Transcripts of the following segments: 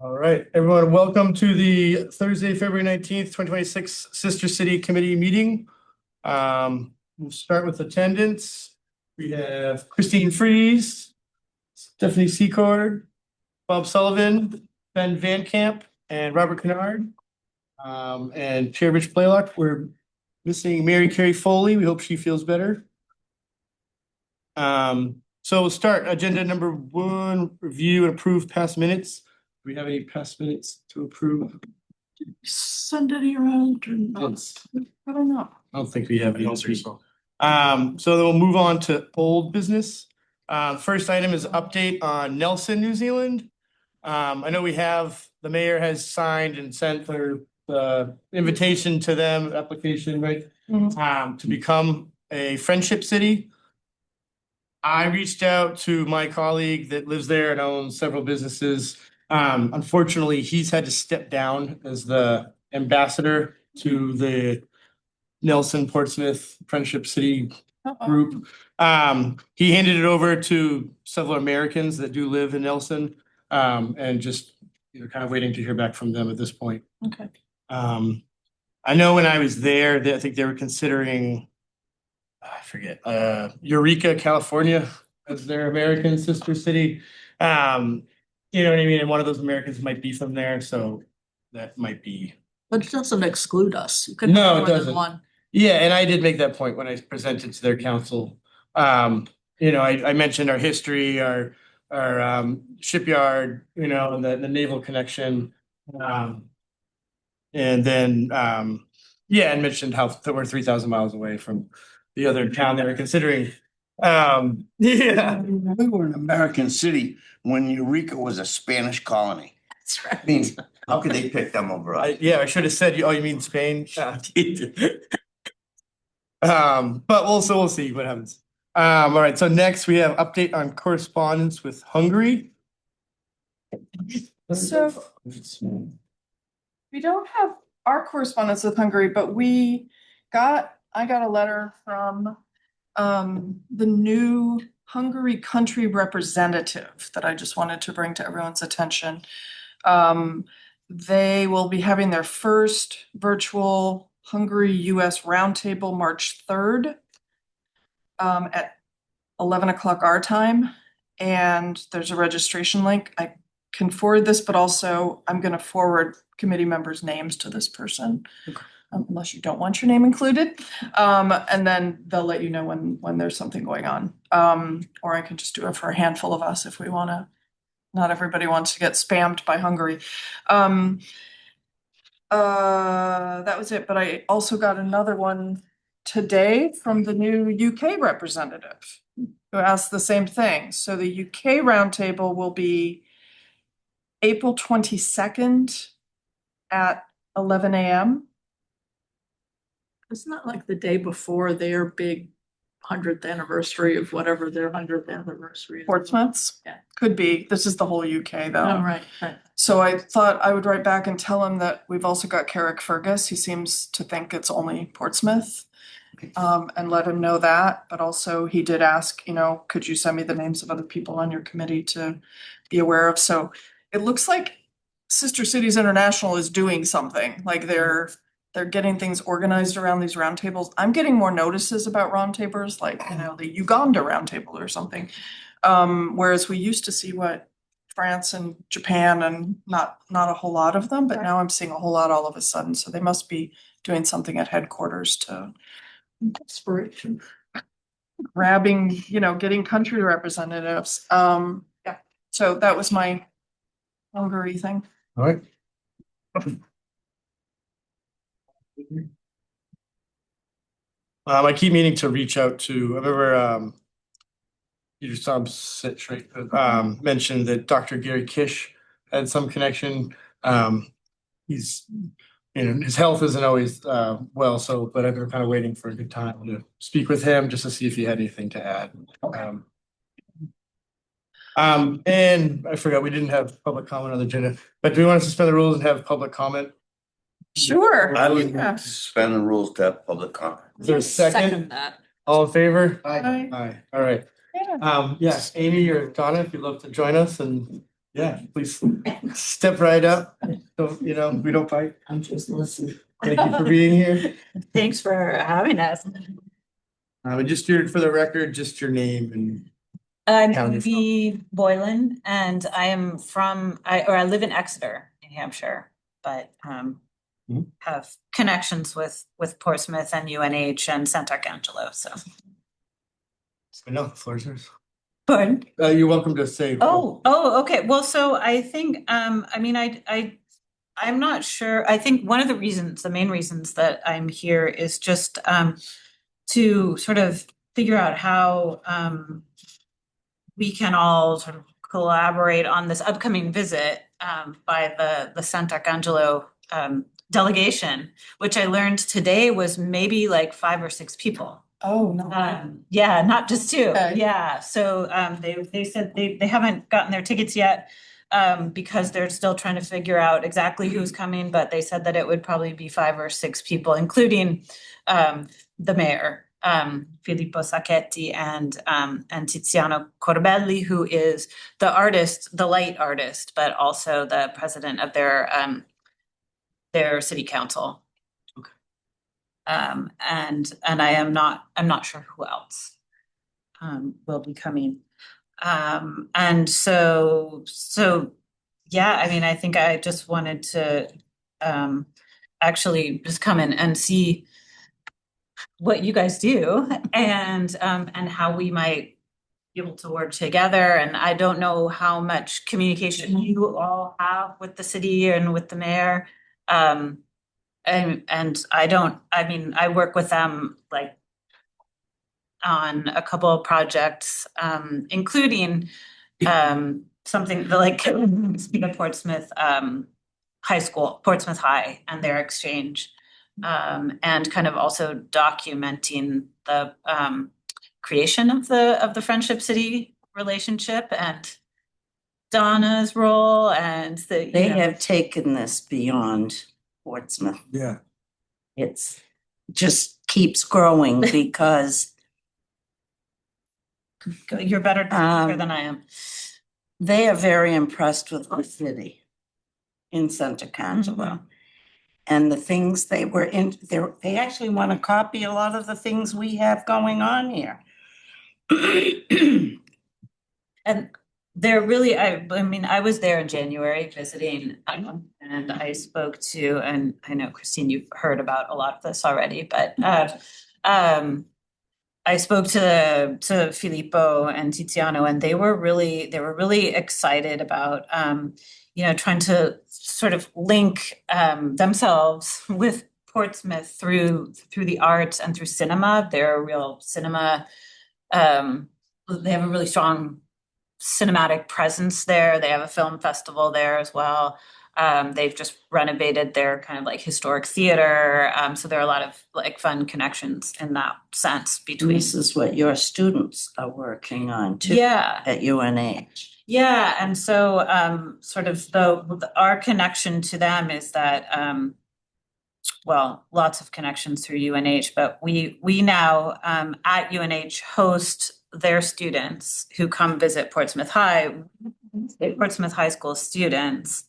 All right, everyone, welcome to the Thursday, February 19th, 2026 Sister City Committee meeting. We'll start with attendance. We have Christine Freeze, Stephanie Secord, Bob Sullivan, Ben Van Camp, and Robert Kennard. And Chair Rich Blaylock. We're missing Mary Carey Foley. We hope she feels better. So we'll start agenda number 1, review and approve past minutes. Do we have any past minutes to approve? Send it around or not? I don't know. I don't think we have any. So then we'll move on to old business. First item is update on Nelson, New Zealand. I know the mayor has signed and sent the invitation to them, application, right? To become a friendship city. I reached out to my colleague that lives there and owns several businesses. Unfortunately, he's had to step down as the ambassador to the Nelson Portsmouth Friendship City group. He handed it over to several Americans that do live in Nelson, and just kind of waiting to hear back from them at this point. Okay. I know when I was there, I think they were considering, I forget, Eureka, California as their American sister city. You know what I mean? And one of those Americans might be from there, so that might be. But it doesn't exclude us. You could No, have it more than doesn't. one. Yeah, and I did make that point when I presented to their council. I mentioned our history, our shipyard, and the naval connection. And then and mentioned how that we're 3,000 miles away from the other town they were considering. We were an American city when Eureka was a Spanish colony. That's right. I mean, how could they pick them over us? I should have said, oh, you mean Spain? But we'll see what happens. All right, so next we have update on correspondence with Hungary. So we don't have our correspondence with Hungary, but I got a letter from the new Hungary country representative that I just wanted to bring to everyone's attention. They will be having their first virtual Hungary US roundtable March 3rd at 11 o'clock our time. And there's a registration link. I can forward this, but also I'm going to forward committee members' names to this person. Okay. Unless you don't want your name included. And then they'll let you know when there's something going on. Or I can just do it for a handful of us if we want to. Not everybody wants to get spammed by Hungary. That was it, but I also got another one today from the new UK representative who asked the same thing. So the UK roundtable will be April 22nd at 11 a.m. Isn't that like the day before their big 100th anniversary of whatever their 100th anniversary is? Portsmouth's? Yeah. Could be. This is the whole UK though. Oh, right. So I thought I would write back and tell him that we've also got Carrick Fergus. He seems to think it's only Portsmouth. And let him know that, but also he did ask, could you send me the names of other people on your committee to be aware of? So it looks like Sister Cities International is doing something, like they're getting things organized around these roundtables. I'm getting more notices about roundtables, like, the Uganda roundtable or something. Whereas we used to see France and Japan and not a whole lot of them, but now I'm seeing a whole lot all of a sudden. So they must be doing something at headquarters to Inspiration. grabbing, getting country representatives. So that was my Hungary thing. All right. I keep meaning to reach out to, I remember Peter Sitch, right, mentioned that Dr. Gary Kish had some connection. He's, his health isn't always well, but I've been kind of waiting for a good time to speak with him just to see if he had anything to add. And I forgot we didn't have public comment on the agenda, but do we want to suspend the rules and have public comment? Sure. I would Yeah. suspend the rules to have public comment. Is there a second? That. All in favor? Aye. Aye. All right. Yeah. Yes, Amy or Donna, if you'd love to join us and Yeah, please step right up. Don't, you know, we don't bite. I'm just listening. Thank you for being here. Thanks for having us. And just for the record, just your name and I'm Town you're from. V Boylan and I am I live in Exeter, New Hampshire, but Mhm. have connections with Portsmouth and UNH and Sant'Arcangelo, so. no, the floor's yours. Pardon? You're welcome to say. Oh, okay. Well, so I think, I mean, I'm not sure. I think one of the main reasons that I'm here is just to sort of figure out how we can all sort of collaborate on this upcoming visit by the Sant'Arcangelo delegation, which I learned today was maybe like 5 or 6 people. Oh, no. Yeah, not just 2. Okay. Yeah, so they said they haven't gotten their tickets yet because they're still trying to figure out exactly who's coming, but they said that it would probably be 5 or 6 people, including the mayor, Filippo Sacchetti and Tiziano Corbelli, who is the artist, the light artist, but also the president of their city council. And I'm not sure who else will be coming. And so yeah, I mean, I think I just wanted to actually just come in and see what you guys do and how we might be able to work together. And I don't know how much communication you all have with the city and with the mayor. And I work with them like on a couple of projects, including something like speak of Portsmouth High School, Portsmouth High and their exchange, and kind of also documenting the creation of the Friendship City relationship and Donna's role and They have taken this beyond Portsmouth. Yeah. It's just keeps growing because You're better than I am. they are very impressed with the city in Sant'Arcangelo. And the things they actually want to copy a lot of the things we have going on here. And they're really, I mean, I was there in January visiting, and I spoke to, and I know Christine, you've heard about a lot of this already, but I spoke to Filippo and Tiziano, and they were really excited about trying to sort of link themselves with Portsmouth through the arts and through cinema. They're a real cinema. They have a really strong cinematic presence there. They have a film festival there as well. They've just renovated their kind of like historic theater. So there are a lot of like fun connections in that sense between. This is what your students are working on too. Yeah. At UNH. Yeah, and so sort of our connection to them is that lots of connections through UNH, but we now at UNH host their students who come visit Portsmouth High School students.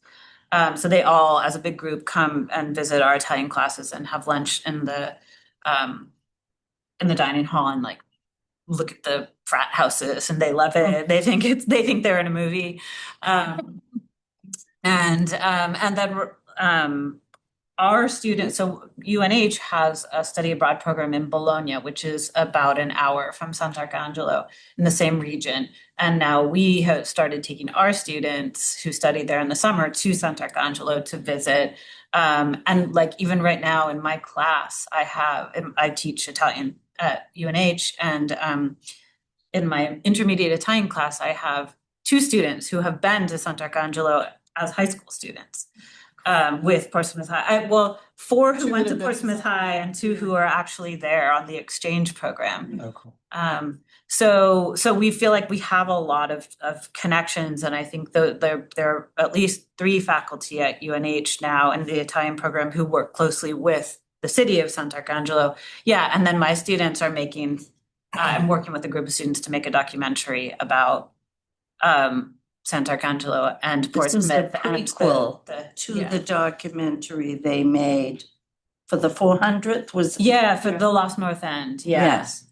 So they all, as a big group, come and visit our Italian classes and have lunch in the dining hall and like look at the frat houses, and they love it. They think they're in a movie. And then our students, so UNH has a study abroad program in Bologna, which is about an hour from Sant'Arcangelo in the same region. And now we have started taking our students who study there in the summer to Sant'Arcangelo to visit. And like even right now in my class, I teach Italian at UNH, and in my intermediate Italian class, I have 2 students who have been to Sant'Arcangelo as high school students. With Portsmouth High, 4 who went to Portsmouth High and 2 who are actually there on the exchange program. Oh, cool. So we feel like we have a lot of connections, and I think there are at least 3 faculty at UNH now in the Italian program who work closely with the city of Sant'Arcangelo. Yeah, and then my students are I'm working with a group of students to make a documentary about Sant'Arcangelo and This is a Portsmouth and prequel the to yeah. the documentary they made for the 400th was. Yeah, for the Lost North End, Yes.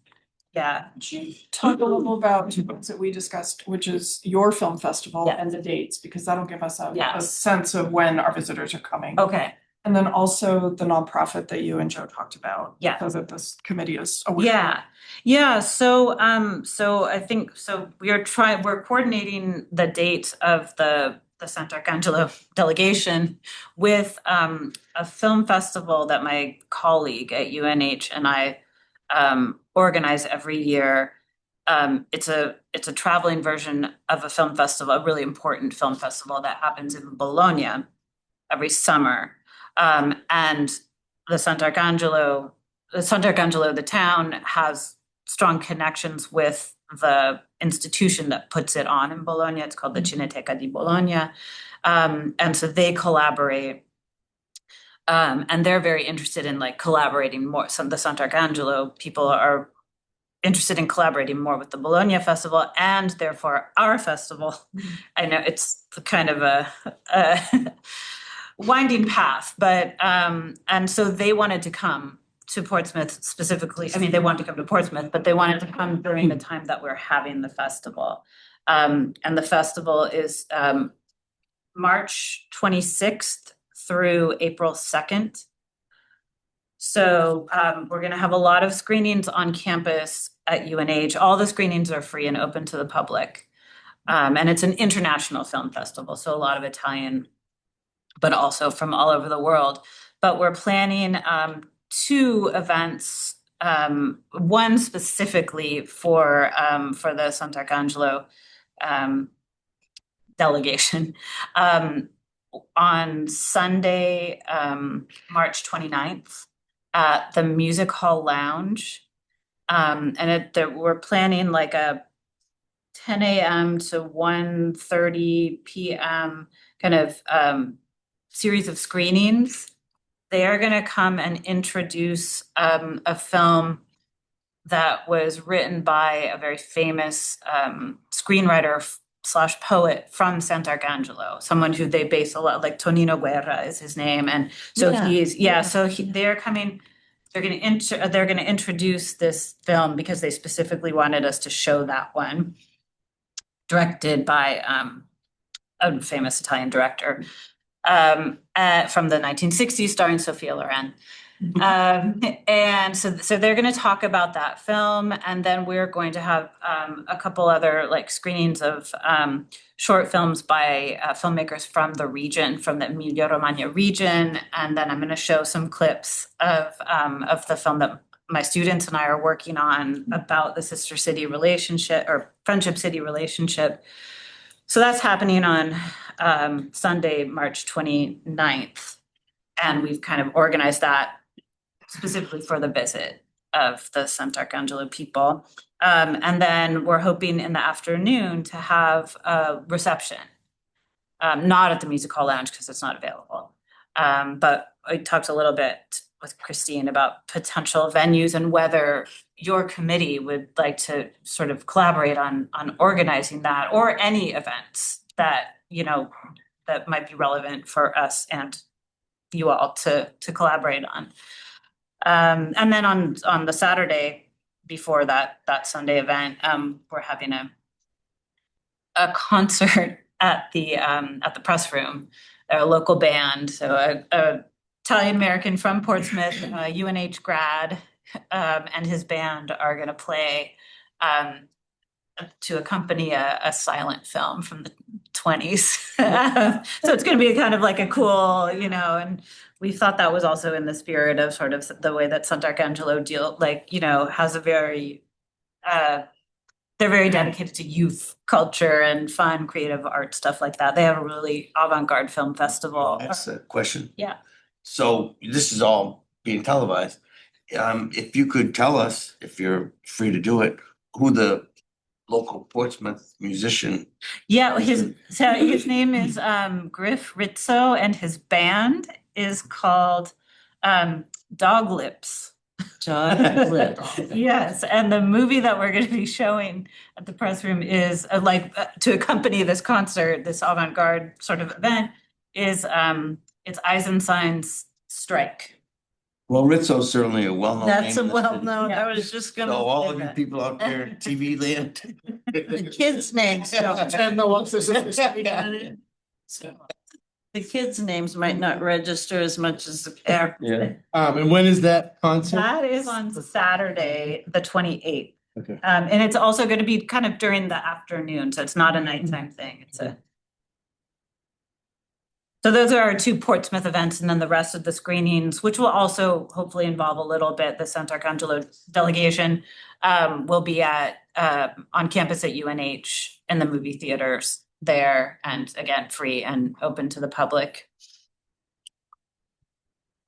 yeah. Could you talk a little about two things that we discussed, which is your film festival Yeah. and the dates, because that'll give us a Yes. sense of when our visitors are coming. Okay, And then also the nonprofit that you and Joe talked about. Yeah. So that this committee is aware. yeah, so I think, so we're coordinating the date of the Sant'Arcangelo delegation with a film festival that my colleague at UNH and I organize every year. It's a traveling version of a film festival, a really important film festival that happens in Bologna every summer. And the Sant'Arcangelo, the town, has strong connections with the institution that puts it on in Bologna. It's called the Cineteca di Bologna. And so they collaborate. And they're very interested in like collaborating more. The Sant'Arcangelo people are interested in collaborating more with the Bologna Festival and therefore our festival. I know it's kind of a winding path, but and so they wanted to come to Portsmouth specifically. I mean, they wanted to come to Portsmouth, but they wanted to come during the time that we're having the festival. And the festival is March 26th through April 2nd. So we're going to have a lot of screenings on campus at UNH. All the screenings are free and open to the public. And it's an international film festival, so a lot of Italian, but also from all over the world. But we're planning 2 events, one specifically for the Sant'Arcangelo delegation. On Sunday, March 29th, at the Music Hall Lounge. We're planning like a 10 a.m. to 1:30 p.m. kind of series of screenings. They are going to come and introduce a film that was written by a very famous screenwriter / poet from Sant'Arcangelo, someone who they base a lot, like Tonino Guerra is his name. And so they're coming, they're going to introduce this film because they specifically wanted us to show that one, directed by a famous Italian director from the 1960s, starring Sophia Loren. And so they're going to talk about that film, and then we're going to have a couple other like screenings of short films by filmmakers from the region, from the Emilia-Romagna region, and then I'm going to show some clips of the film that my students and I are working on about the sister city relationship or friendship city relationship. So that's happening on Sunday, March 29th, and we've kind of organized that specifically for the visit of the Sant'Arcangelo people. And then we're hoping in the afternoon to have a reception, not at the Music Hall Lounge because it's not available. But I talked a little bit with Christine about potential venues and whether your committee would like to sort of collaborate on organizing that or any events that, you know, that might be relevant for us and you all to collaborate on. And then on the Saturday before that Sunday event, we're having a concert at the press room, a local band. So a Italian American from Portsmouth, UNH grad, and his band are going to play to accompany a silent film from the 20s. So it's going to be kind of like a cool, you know, and we thought that was also in the spirit of sort of the way that Sant'Arcangelo has a very, they're very dedicated to youth culture and fun, creative art, stuff like that. They have a really avant-garde film festival. That's a question. Yeah. So this is all being televised. If you could tell us, if you're free to do it, who the local Portsmouth musician. Yeah, his name is Griff Rizzo, and his band is called Dog Lips. Chocolate. Yes, and the movie that we're gonna be showing at the press room is to accompany this concert, this avant-garde sort of event is it's Eisenstein's Strike. Well, Rizzo's certainly a well-known name. That's a in the city. well-known, I was just So gonna. all say of you that. people out there in TV land. The kids' names don't. The kids' names might not register as much as the parents. Yeah. And when is that concert? That is on Saturday, the 28th. Okay. And it's also gonna be kind of during the afternoon, so it's not a nighttime thing, So those are our two Portsmouth events, and then the rest of the screenings, which will also hopefully involve a little bit, the Sant'Arcangelo delegation, will be on campus at UNH in the movie theaters there, and again, free and open to the public.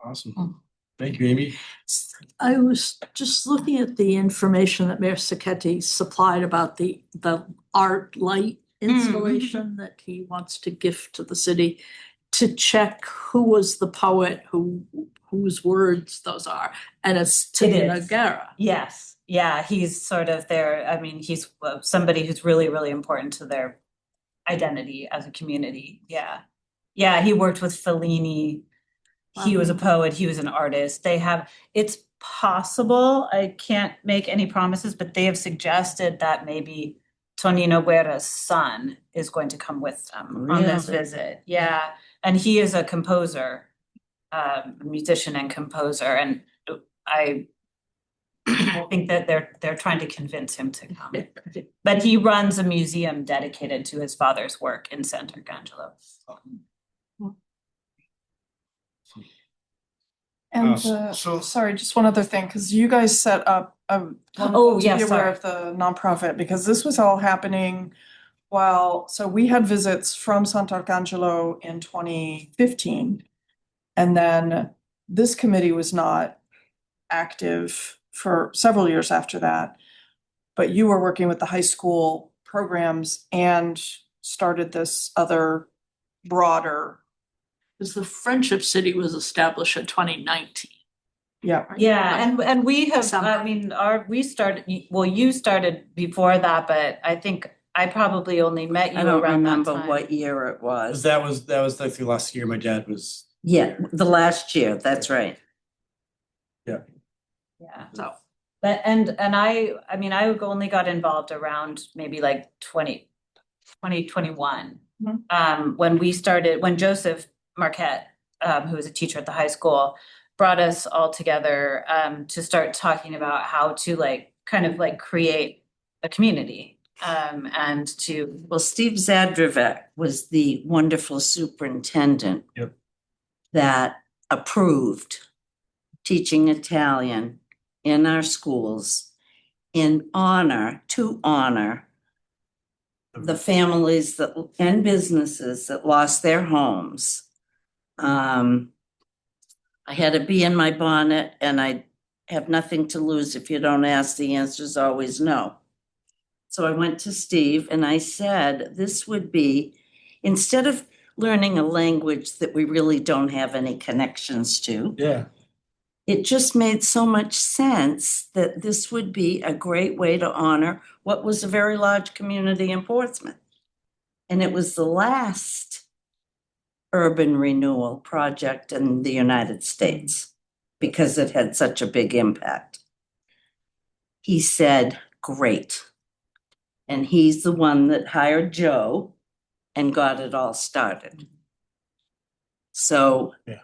Awesome. Thank you, Amy. I was just looking at the information that Mayor Sacchetti supplied about the art light installation that he wants to gift to the city, to check who was the poet whose words those are, and it's Tony It is. Noguera. Yes, yeah, he's sort of their, I mean, he's somebody who's really, really important to their identity as a community, yeah. Yeah, he worked with Fellini. He was a poet, he was an artist. It's possible, I can't make any promises, but they have suggested that maybe Tonino Guerra's son is going to come with them on this Really? visit. Yeah, and he is a composer, musician and composer, and I think that they're trying to convince him to come. But he runs a museum dedicated to his father's work in Sant'Arcangelo. And So- sorry, just one other thing, because you guys set up, Oh, to yeah, be aware sorry. of the nonprofit, because this was all happening so we had visits from Sant'Arcangelo in 2015. And then this committee was not active for several years after that. But you were working with the high school programs and started this other broader, Because the Friendship City was established in 2019. yeah. Yeah, and we have, December. I mean, you started before that, but I think I probably only met you I don't around that remember time. what year it was. That was like the last year my dad was. Yeah, the last year, that's right. Yeah. So But and I mean, I only got involved around maybe like 2021. When Joseph Marquette, who was a teacher at the high school, brought us all together to start talking about how to kind of create a community and to. Well, Steve Zadravec was the wonderful superintendent. Yep. That approved teaching Italian in our schools to honor the families and businesses that lost their homes. I had a bee in my bonnet, and I have nothing to lose. If you don't ask, the answer is always no. So I went to Steve and I said, this would be, instead of learning a language that we really don't have any connections to, Yeah. it just made so much sense that this would be a great way to honor what was a very large community in Portsmouth. And it was the last urban renewal project in the United States because it had such a big impact. He said, great. And he's the one that hired Joe and got it all started. So Yeah.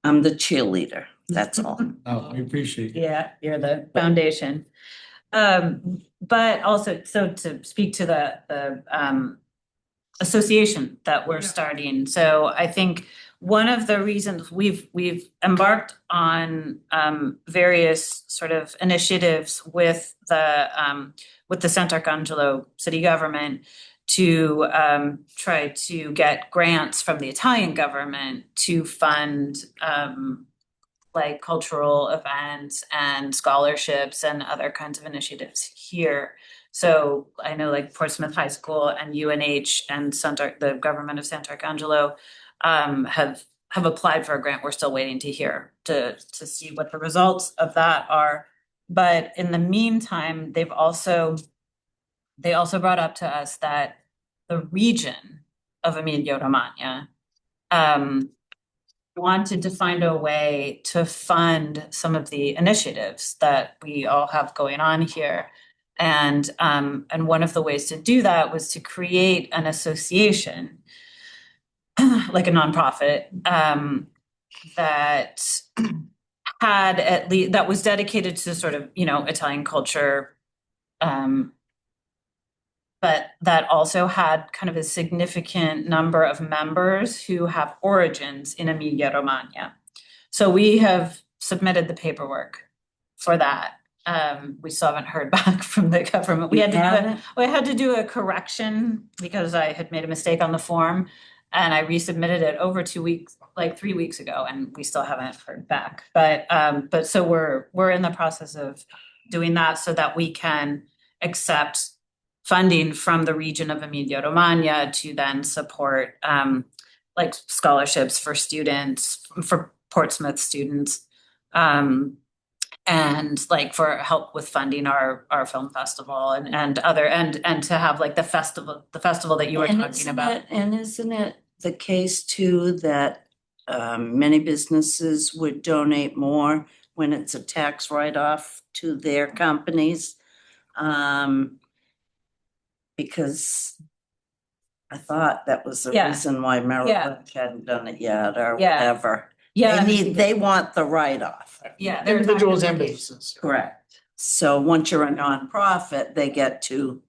I'm the cheerleader, that's all. Oh, we appreciate it. Yeah, you're the foundation. But also, so to speak to the association that we're starting. So I think one of the reasons we've embarked on various sort of initiatives with the Sant'Arcangelo city government to try to get grants from the Italian government to fund cultural events and scholarships and other kinds of initiatives here. So I know Portsmouth High School and UNH and the government of Sant'Arcangelo have applied for a grant. We're still waiting to hear to see what the results of that are. But in the meantime, they also brought up to us that the region of Emilia-Romagna wanted to find a way to fund some of the initiatives that we all have going on here. And one of the ways to do that was to create an association, like a nonprofit, that had at least, that was dedicated to sort of, Italian culture, but that also had kind of a significant number of members who have origins in Emilia-Romagna. So we have submitted the paperwork for that. We still haven't heard back from the government. We had to do a correction because I had made a mistake on the form, and I resubmitted it over 2 weeks, like 3 weeks ago, and we still haven't heard back. But so we're in the process of doing that so that we can accept funding from the region of Emilia-Romagna to then support like scholarships for students, for Portsmouth students, and like for help with funding our film festival and other and to have like the festival that you were talking about. And isn't it the case too that many businesses would donate more when it's a tax write-off to their companies? Because I thought that was the Yeah. reason why Maryland hadn't done it yet or Yeah. whatever. Yeah, They want the write-off. yeah, Individuals and businesses. Correct. So once you're a nonprofit, they get to,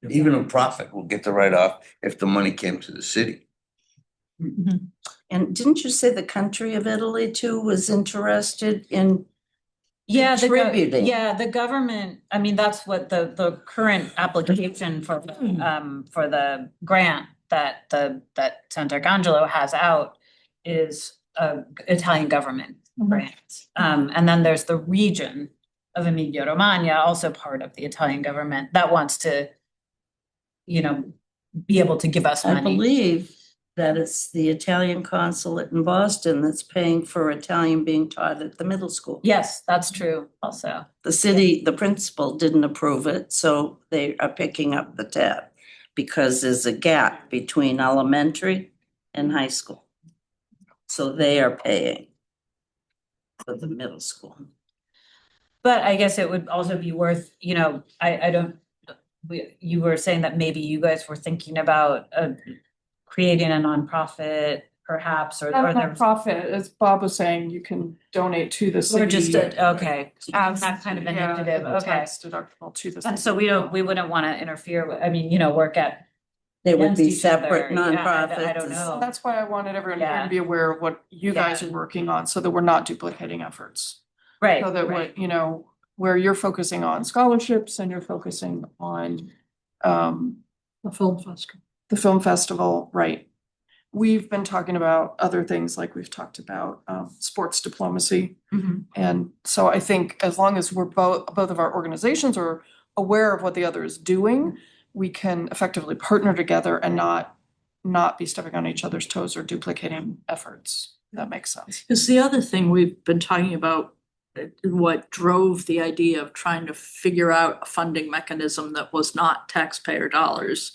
Even a profit will get the write-off if the money came to the city. and didn't you say the country of Italy too was interested in? Contributing. The government, I mean, that's what the current application for the grant that Sant'Arcangelo has out is Italian government grant. And then there's the region of Emilia-Romagna, also part of the Italian government, that wants to, be able to give us I money. believe that it's the Italian consulate in Boston that's paying for Italian being taught at the middle school. Yes, that's true also. The principal didn't approve it, so they are picking up the tab because there's a gap between elementary and high school. So they are paying for the middle school. But I guess it would also be worth, you were saying that maybe you guys were thinking about creating a nonprofit perhaps, or Not a there's. nonprofit, as Bob was saying, you can donate to the city. Or just, okay, as- that kind of yeah, initiative, a okay. tax deductible to the city. And so we wouldn't wanna interfere with, work at. They would against be each other. separate Yeah, nonprofits. I don't know. That's why I wanted everyone here Yeah. to be aware of what you guys Yeah. are working on, so that we're not duplicating efforts. Right, So that right. what, where you're focusing on scholarships and you're focusing on The film festival. the film festival, right? We've been talking about other things, like we've talked about sports diplomacy. Mhm. And so I think as long as we're both of our organizations are aware of what the other is doing, we can effectively partner together and not be stepping on each other's toes or duplicating efforts. That makes sense. Because the other thing we've been talking about, what drove the idea of trying to figure out a funding mechanism that was not taxpayer dollars,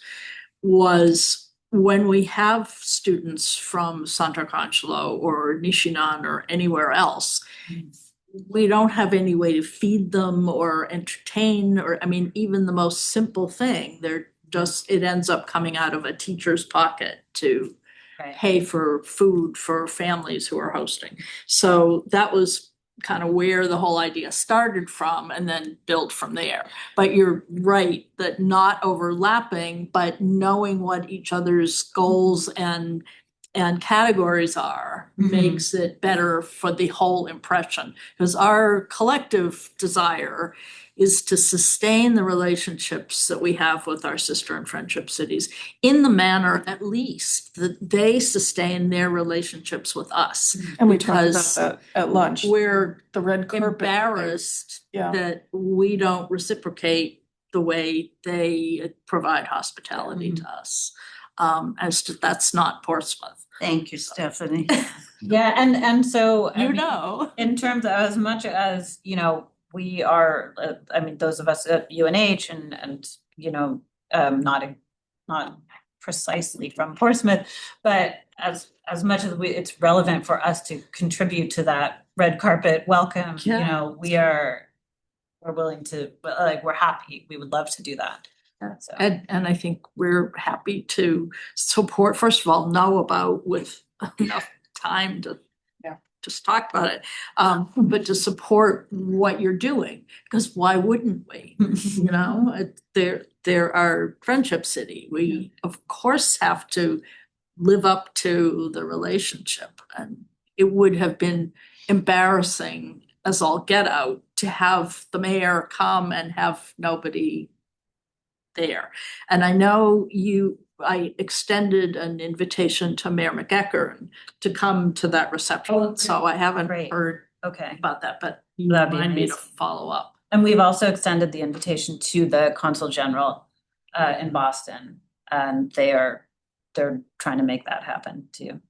was when we have students from Sant'Arcangelo or Nishinan or anywhere else, we don't have any way to feed them or entertain, or, even the most simple thing, it ends up coming out of a teacher's pocket to Right. pay for food for families who are hosting. So that was kind of where the whole idea started from, and then built from there. But you're right, that not overlapping, but knowing what each other's goals and categories are Mhm. makes it better for the whole impression. Because our collective desire is to sustain the relationships that we have with our sister and friendship cities in the manner, at least, that they sustain their relationships with us. And we talked about Because that at lunch, We're the red carpet. embarrassed Yeah. that we don't reciprocate the way they provide hospitality to us. as to that's not Portsmouth. Thank you, Stephanie. Yeah, and so. I You mean, know. in terms of as much as, you know, we are, I mean, those of us at UNH and, you know, not precisely from Portsmouth, but as much as it's relevant for us to contribute to that red carpet welcome, you Yeah. know, we're willing to, like, we're happy, we would love to do that. So, And I think we're happy to support, first of all, know about with enough time to Yeah. just talk about it, but to support what you're doing, because why wouldn't we? You know, there are Friendship City. We, of course, have to live up to the relationship, and it would have been embarrassing as all get out to have the mayor come and have nobody there. And I know I extended an invitation to Mayor McEachern to come to that reception, so I haven't Great. heard okay. about that, but you That'd be remind me to amazing. follow up. And we've also extended the invitation to the Consul General in Boston, and they're trying to make that happen too.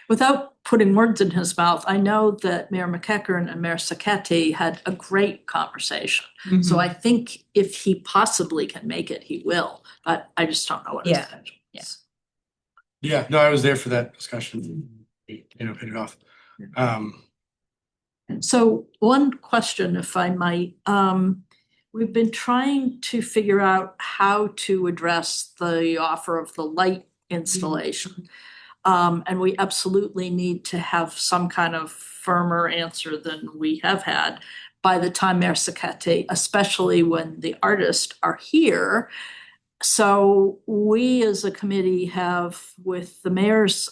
Without putting words in his mouth, I know that Mayor McEachern and Mayor Sacchetti had a great conversation. So I think if he possibly can make it, he will, but I just don't know what his Yeah. schedule Yeah. is. Yeah, no, I was there for that discussion, you know, hit it off. So one question, if I might, we've been trying to figure out how to address the offer of the light installation. And we absolutely need to have some kind of firmer answer than we have had by the time Mayor Sacchetti, especially when the artists are here. So we as a committee have, with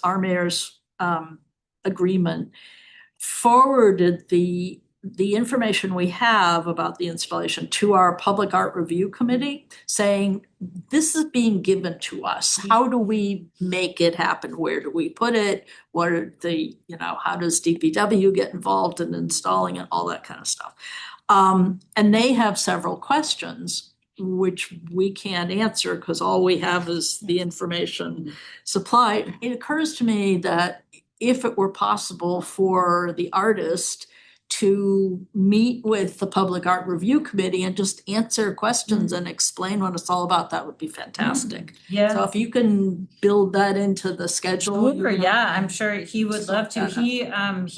our mayor's agreement, forwarded the information we have about the installation to our Public Art Review Committee, saying, this is being given to us. How do we make it happen? Where do we put it? What are how does DPW get involved in installing it? All that kind of stuff. And they have several questions which we can't answer because all we have is the information supplied. It occurs to me that if it were possible for the artist to meet with the Public Art Review Committee and just answer questions and explain what it's all about, that would be fantastic. So Yeah. if you can build that into the schedule. Sure, yeah, I'm sure he would Sort love to. that out.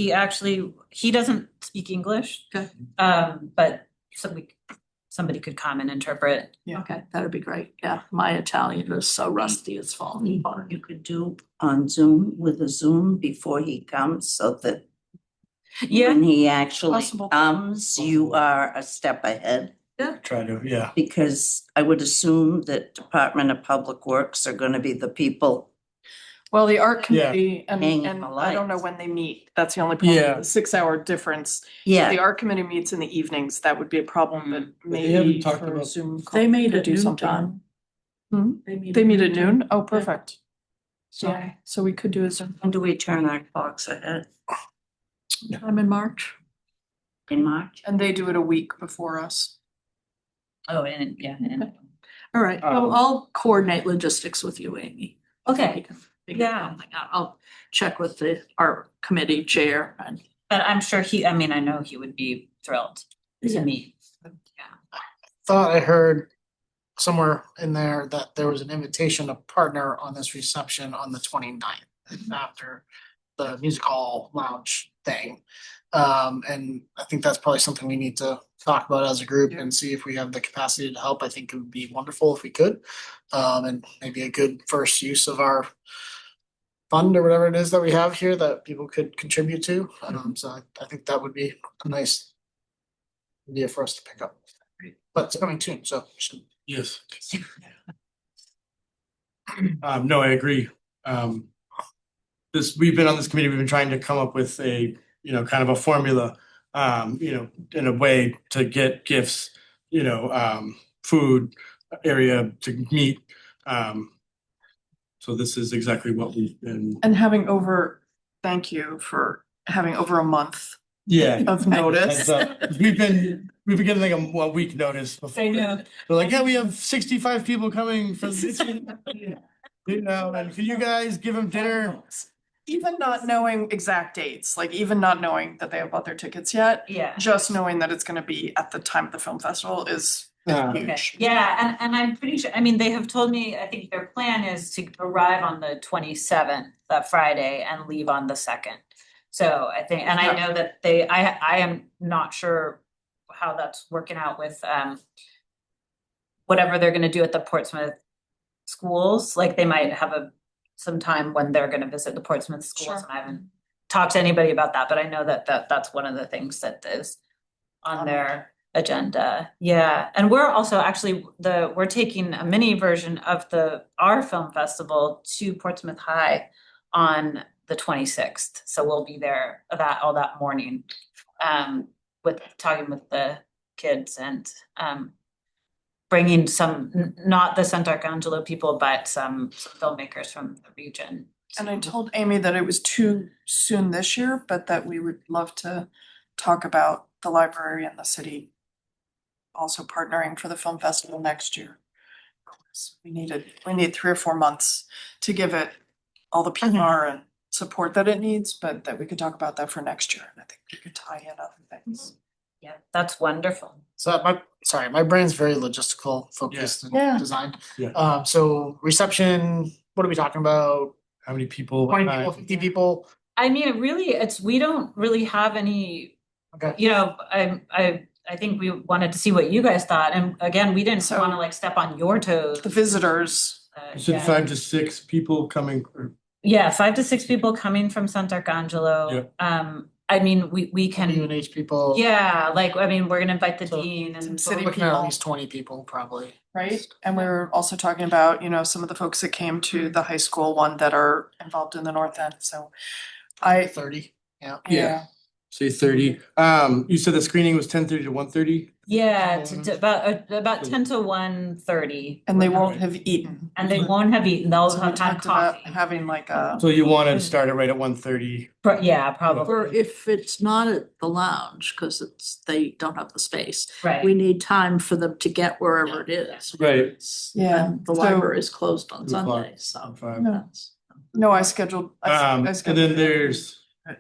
He doesn't speak English. Okay. But somebody could come and interpret. Okay, that'd be great. Yeah, my Italian is so rusty, it's falling apart. You could do on Zoom with a Zoom before he comes so that when he actually Possible. comes, you are a step ahead. Try to, yeah. Because I would assume that Department of Public Works are gonna be the people. Well, the art Yeah. committee, and Hanging and the I don't know lights. when they meet, that's the only problem, Yeah. the 6-hour difference. Yeah, The art committee meets in the evenings, that would be a problem, but They haven't maybe talked for about- Zoom. They meet could at do noon something. time. Hmm? They meet at noon? Oh, perfect. So we could do a Zoom. when do we turn our clocks ahead? I'm in March. In March? And they do it a week before us. Oh, and All right, Um, I'll coordinate logistics with you, Amy. We okay, can figure Yeah. something out. I'll check with the art committee chair and. but I'm sure I know he would be thrilled to meet. Thought I heard somewhere in there that there was an invitation to partner on this reception on the 29th after the music hall lounge thing. And I think that's probably something we need to talk about as a group and see if we have the capacity to help. I think it would be wonderful if we could. And maybe a good first use of our fund or whatever it is that we have here that people could contribute to. So I think that would be a nice idea for us to pick up. But it's coming soon, so we should. Yes. No, I agree. We've been on this committee, we've been trying to come up with a, kind of a formula, in a way to get gifts, food area to meet. So this is exactly what we've been, And thank you for having over a month yeah. of notice. We've been getting like a week notice before. I know. We're like, yeah, we have 65 people coming for this. You know, and can you guys give them dinner? Even not knowing exact dates, like even not knowing that they have bought their tickets yet, Yeah. just knowing that it's gonna be at the time of the film festival is Okay, huge. yeah, and I'm pretty sure, I mean, they have told me, I think their plan is to arrive on the 27th, that Friday, and leave on the 2nd. So I think, and I Yeah. know that I am not sure how that's working out with whatever they're gonna do at the Portsmouth schools, like they might have some time when they're gonna visit the Portsmouth schools, Sure. and I haven't talked to anybody about that, but I know that's one of the things that is on their agenda. Yeah, and we're also actually we're taking a mini version of our film festival to Portsmouth High on the 26th. So we'll be there all that morning, with talking with the kids and bringing not the Sant Arcangelo people, but some filmmakers from the region. And I told Amy that it was too soon this year, but that we would love to talk about the library and the city also partnering for the film festival next year. We need 3 or 4 months to give it all the PR and support that it needs, but that we could talk about that for next year. And I think we could tie in other things. Yeah, that's wonderful. So my brain's very logistical focused and Yeah. designed. Yeah. So reception, what are we talking about? How many people? what 20 time? people, 50 people? I mean, we don't really have any, Okay. you know, I think we wanted to see what you guys thought, and again, we didn't So- wanna like step on your toes. The visitors, You said Yeah. 5 to 6 people coming, or Yeah, 5 to 6 people coming from Sant Arcangelo. I mean, we can, UNH people. yeah, like, I mean, we're gonna invite the So- dean some and. So we're city looking at people. at least 20 people probably. right? And we were also talking about, some of the folks that came to the high school one that are involved in the North End, so. I, 30. yeah, say 30. You said the screening was 10:30 to 1:30? Yeah, to about 10 to 1:30. and they won't have eaten. And they won't have eaten, they'll So we have had talked about coffee. having like a, So you wanted to start it right at 1:30? Yeah, probably, Or if it's not at the lounge, because they don't have the space, right. we need time for them to get wherever it is. Right. It's- Yeah, and the so- library is closed on 2 o'clock. Sunday, so. Five. No. that's- no, I scheduled. I And scheduled then it there's,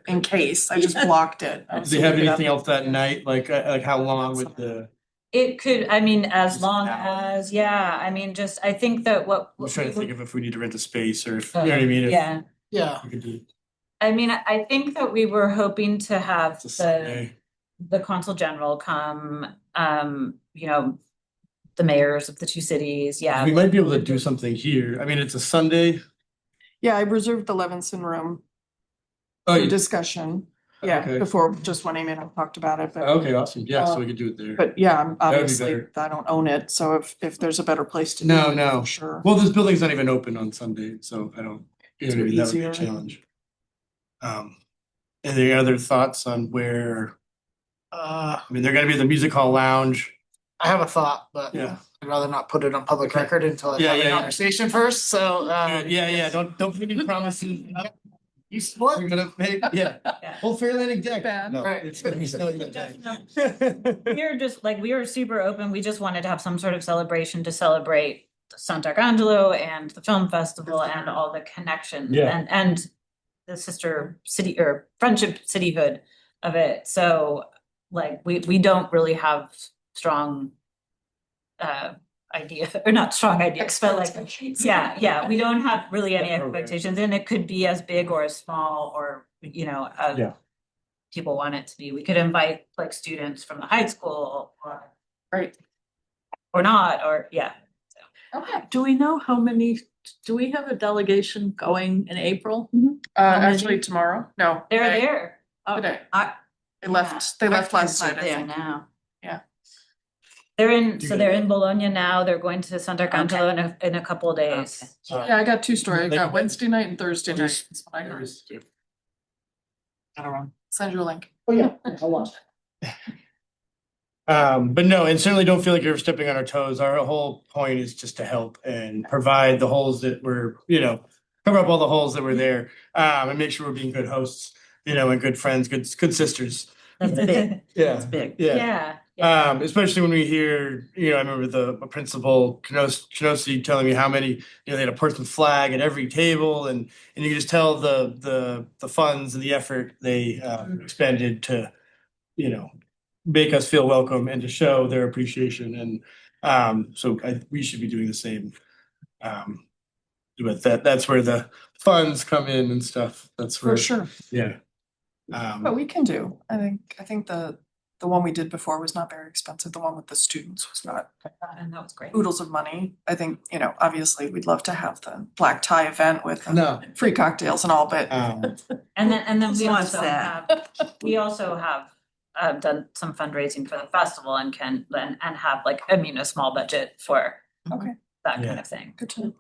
in case, I just blocked it. do they have anything else that night? Like how long with the, It could, I mean, as Just long an hour? as, yeah, I mean, I think that I'm trying to think of if we need to rent a space or if, you know what I mean? If Yeah, Yeah. we could do, I mean, I think that we were hoping to have it's a the Sunday. consul general come, the mayors of the 2 cities, yeah. We might be able to do something here. I mean, it's a Sunday. Yeah, I reserved the Levinson room Oh, for you, discussion. Yeah, Okay. before, just when Amy and I talked about it, but, okay, awesome. Yeah, so we could do it there. but yeah, would be obviously, better. I don't own it, so if there's a better place to do No, it, no. for sure. Well, this building's not even open on Sunday, so I don't, you know, what I mean, that would be a Easier. challenge. Any other thoughts on where, I mean, they're gonna be at the music hall lounge. I have a thought, but Yeah. I'd rather not put it on public Okay. record until I Yeah, have yeah, a yeah. conversation first, so. Yeah, don't make any promises. You split. We're gonna make, yeah. Yeah. Well, Fair Landing Deck. Bad. No, Right. it's gonna be snowy that day. We were just like, we were super open, we just wanted to have some sort of celebration to celebrate Sant Arcangelo and the film festival and all the connections Yeah. and the sister city or friendship cityhood of it, so like we don't really have strong idea, or not strong ideas, but like, yeah, we don't have really any Okay. expectations, and it could be as big or as small, or, Yeah. people want it to be. We could invite like students from the high school Right. or not, or, yeah. Okay. Do we know do we have a delegation going in April? Actually, many? tomorrow? No. They're today. there. Today. I- They left last night, I There think. now. They're in Bologna now. They're going to Sant Arcangelo in a couple of days. Okay. Yeah, I got 2 stories. I They- got Wednesday night and Thursday night. There's- That's what I got. I don't know. Send you a link. Oh, yeah. I lost. But no, and certainly don't feel like you're stepping on our toes. Our whole point is just to help and provide the holes that were, cover up all the holes that were there. And make sure we're being good hosts, and good friends, good sisters. That's big, Yeah, that's big. yeah. Yeah, Especially when we hear, I remember the principal, Kenosi telling me how many, they had a Portsmouth flag at every table and you can just tell the funds and the effort they expended to, make us feel welcome and to show their appreciation and so we should be doing the same. But that's where the funds come in and stuff. That's where, For sure. yeah. But we can do, I think the one we did before was not very expensive. The one with the students was not And that was great. oodles of money. I think, obviously we'd love to have the black tie event with No. free cocktails and all, but And then we What's also that? have done some fundraising for the festival and have like a small budget for okay, that kind Yeah. of thing. good to know.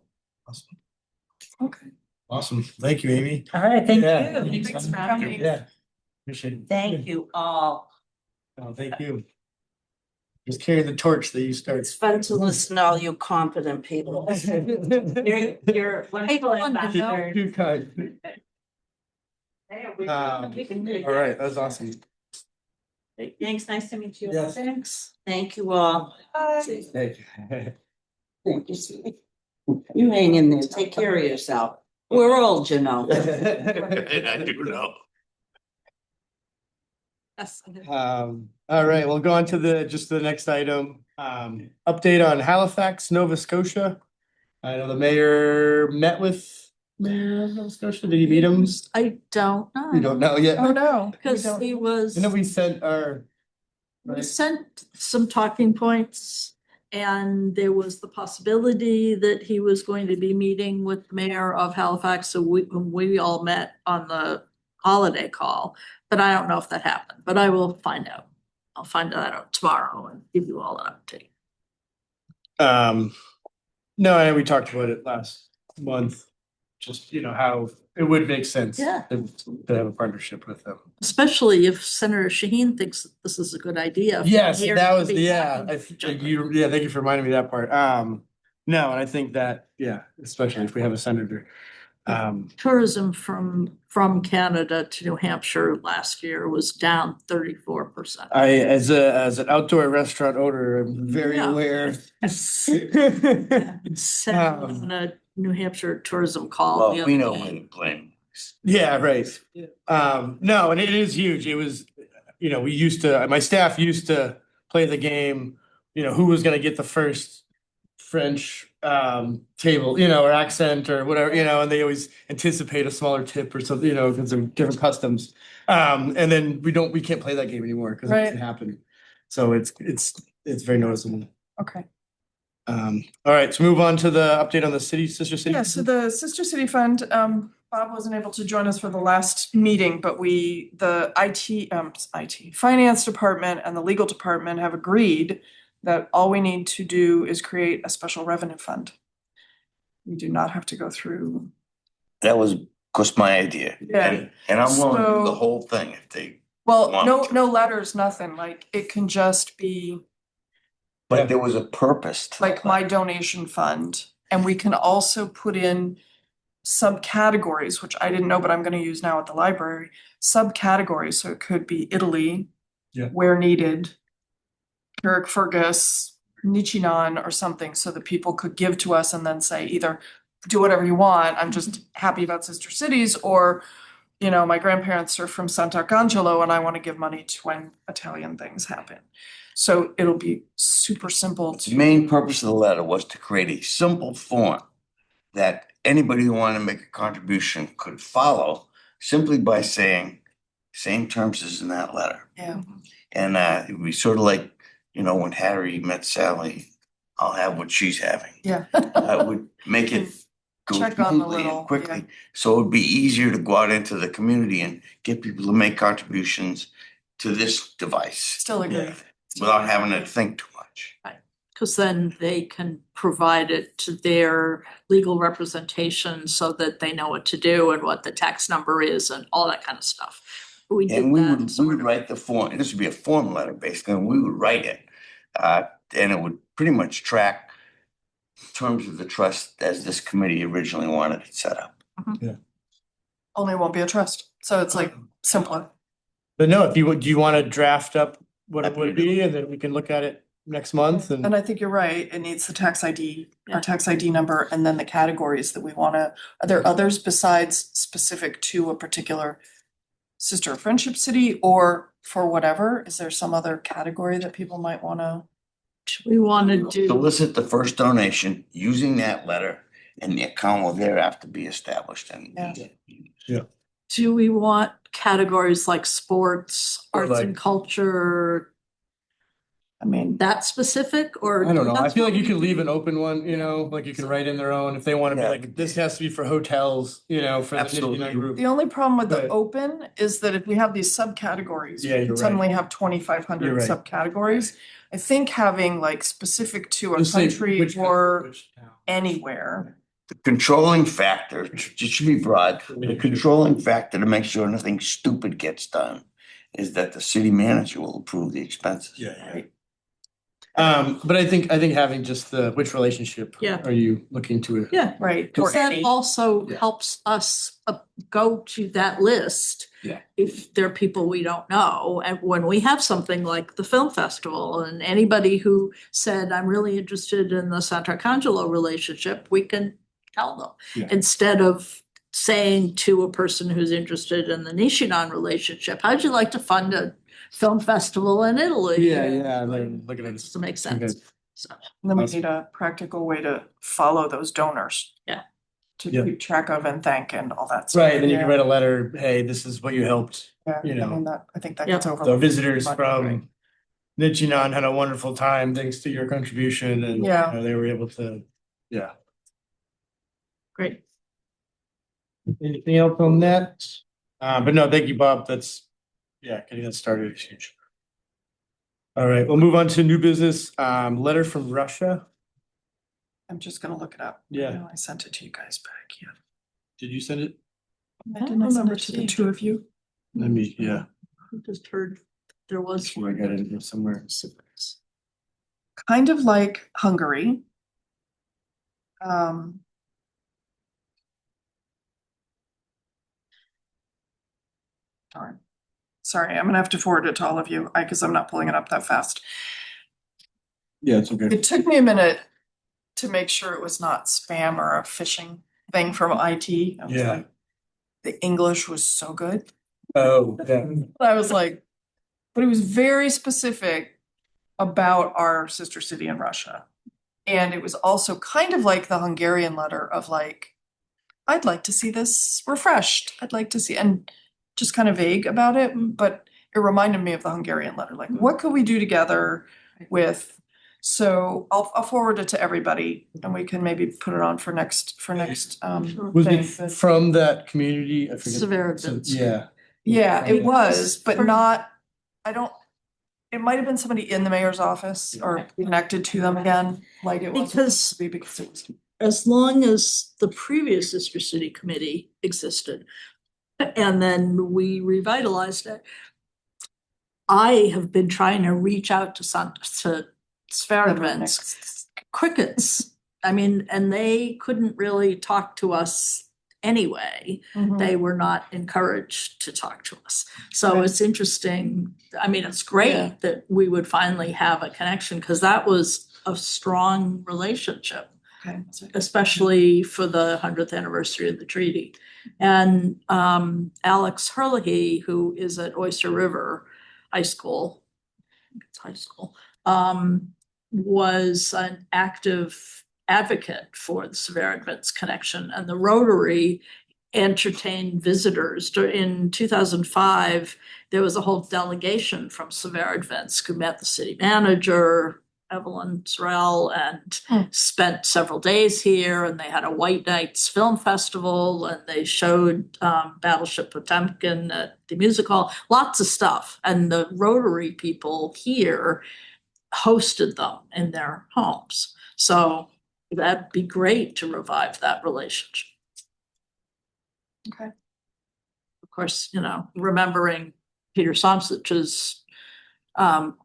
Awesome. Okay. Awesome. Thank you, Amy. All right, thank Yeah. you. Thanks for coming. Yeah. Appreciate it. Thank you all. Oh, thank you. Just carrying the torch that you started. It's fun to listen to all you competent people. You're people ambassadors. Too kind. All right, that's awesome. Thanks, nice to meet you. Yes. Thanks. Thank you all. Thank you. Thank you, sweetie. You hang in there, take care of yourself. We're old, you know. I do know. All right, we'll go on to the next item. Update on Halifax, Nova Scotia. I know the mayor met with Mayor of Nova Scotia. Did he meet him? I don't know. We don't know yet. Oh, no. we Because don't- he was, I know we sent our. we sent some talking points. And there was the possibility that he was going to be meeting with the mayor of Halifax, so we all met on the holiday call. But I don't know if that happened, but I will find out. I'll find that out tomorrow and give you all an update. No, I know we talked about it last month. Just, how it would make sense. Yeah. To have a partnership with them. Especially if Senator Shaheen thinks that this is a good idea. for Yes, here that to was, be yeah, talking to each other. thank you for reminding me of that part. No, and I think that, especially if we have a senator. Tourism from Canada to New Hampshire last year was down 34%. As an outdoor restaurant owner, I'm very Yeah. aware. Said on a New Hampshire tourism call. Well, the we other know day. when to blame. Yeah, right. No, and it is huge. It was, my staff used to play the game, who was gonna get the first French table, or accent or whatever, and they always anticipate a smaller tip or something, because of different customs. And then we can't play that game anymore because it Right. doesn't happen. So it's very noticeable. Okay. All right, so move on to the update on the sister city. Yeah, so the Sister City Fund, Bob wasn't able to join us for the last meeting, but the IT Finance Department and the Legal Department have agreed that all we need to do is create a special revenue fund. We do not have to go through. That was, of course, my idea. Yeah. And I'm willing to do the So- whole thing if they, Well, no, Want to. no letters, nothing, like it can just be but there was a purpose to. like my donation fund. And we can also put in subcategories, which I didn't know, but I'm gonna use now at the library, subcategories, so it could be Italy. Yeah. Where needed, Carrickfergus, Nichinon or something, so that people could give to us and then say either do whatever you want, I'm just happy about Sister Cities, or my grandparents are from Sant'Arcangelo and I wanna give money to when Italian things happen. So it'll be super simple The to. main purpose of the letter was to create a simple form that anybody who wanted to make a contribution could follow simply by saying same terms as in that letter. Yeah. And it would be sort of like, when Harry met Sally, I'll have what she's having. Yeah. That would make it go Check on the smoothly little- and quickly. So it would be easier to go out into the community and get people to make contributions to this device. Still agree. Yeah. Without having to think too much. Because then they can provide it to their legal representation so that they know what to do and what the tax number is and all that kind of stuff. We did And we that. would sort of. write the form, this would be a form letter basically, and we would write it. And it would pretty much track terms of the trust as this committee originally wanted it set up. Only won't be a trust, so it's like simpler. But no, do you want to draft up what it would be, and then we can look at it next month And and. I think you're right, it needs the tax ID, Yeah. our tax ID number, and then the categories that we wanna, are there others besides specific to a particular sister or friendship city, or for whatever, is there some other category that people might wanna? We want to do, Solicit the first donation using that letter, and the account will thereafter be established and. Yeah. do we want categories like sports, Or arts and like- culture, I mean, that specific, or? I don't know, I that's feel what like you we can leave do. an open one, you know, like you can write in their own, if they wanna be Yeah. like, this has to be for hotels, you know, for the Absolutely. 59 group. the only problem with the But- open is that if we have these subcategories, Yeah, we you're could right. suddenly have 2,500 You're right. subcategories. I think having like specific to a Just say country which- or which town. anywhere. The controlling factor, it should be broad, the controlling factor to make sure nothing stupid gets done is that the city manager will approve the expenses. Yeah. But I think having just the, which relationship Yeah. are you looking to? Yeah, Right. because Or that any. also Yeah. helps us go to that list. Yeah. If there are people we don't know, and when we have something like the film festival, and anybody who said, I'm really interested in the Sant'Arcangelo relationship, we can tell them. Yeah. Instead of saying to a person who's interested in the Nishinan relationship, how'd you like to fund a film festival in Italy? Yeah, I'm looking at Does it make Okay. sense? So, And then we Awesome. need a practical way to follow those donors. Yeah. To Yeah. keep track of and thank and all that. stuff. Right, then you can Yeah. write a letter, hey, this is what you helped, Yeah, you I know. mean, that, I think that Yeah. gets over. the visitors Right. from Nichinon had a wonderful time thanks to your contribution and, you Yeah. know, they were able to, yeah. great. Anything else on that? But no, thank you, Bob, that's, yeah, getting that started is huge. All right, we'll move on to new business, letter from Russia. I'm just gonna look it up. Yeah. I know I sent it to you guys back, yeah. Did you send it? I Didn't I don't send remember it to the seeing two of you? Let me, yeah, I just heard there was. sure I got it in here somewhere. Kind of like Hungary. Um. Darn. Sorry, I'm gonna have to forward it to all of you, because I'm not pulling it up that fast. Yeah, it's okay. It took me a minute to make sure it was not spam or a phishing thing from IT. I was Yeah. like, the English was so good. Oh, yeah. I was like, but it was very specific about our sister city in Russia. And it was also kind of like the Hungarian letter of like, I'd like to see this refreshed. I'd like to see, and just kind of vague about it, but it reminded me of the Hungarian letter, like, what could we do together with? So I'll forward it to everybody and we can maybe put it on for next Sure. Was thing, it but- from that community? I forget. Severodvinsk. Yeah. Yeah, it was, but For- not, I don't, it might have been somebody in the mayor's office or connected to them again, like it was Because- supposed to be, because it was. As long as the previous Sister City Committee existed, and then we revitalized it. I have been trying to reach out to Severodvinsk crickets. I mean, and they couldn't really talk to us anyway. Mhm. They were not encouraged to talk to us. So Right. it's interesting. I mean, it's Yeah. great that we would finally have a connection because that was a strong relationship, Okay. especially for the 100th anniversary of the treaty. And Alex Herlihy, who is at Oyster River High School, it's high school, was an active advocate for the Severodvinsk connection, and the Rotary entertained visitors. In 2005, there was a whole delegation from Severodvinsk who met the city manager, Evelyn Sorrell, and spent several days here, and they had a White Nights Film Festival, and they showed Battleship Potemkin at the music hall, lots of stuff. And the Rotary people here hosted them in their homes. So that'd be great to revive that relationship. Okay. Of course, you know, remembering Peter Somsich's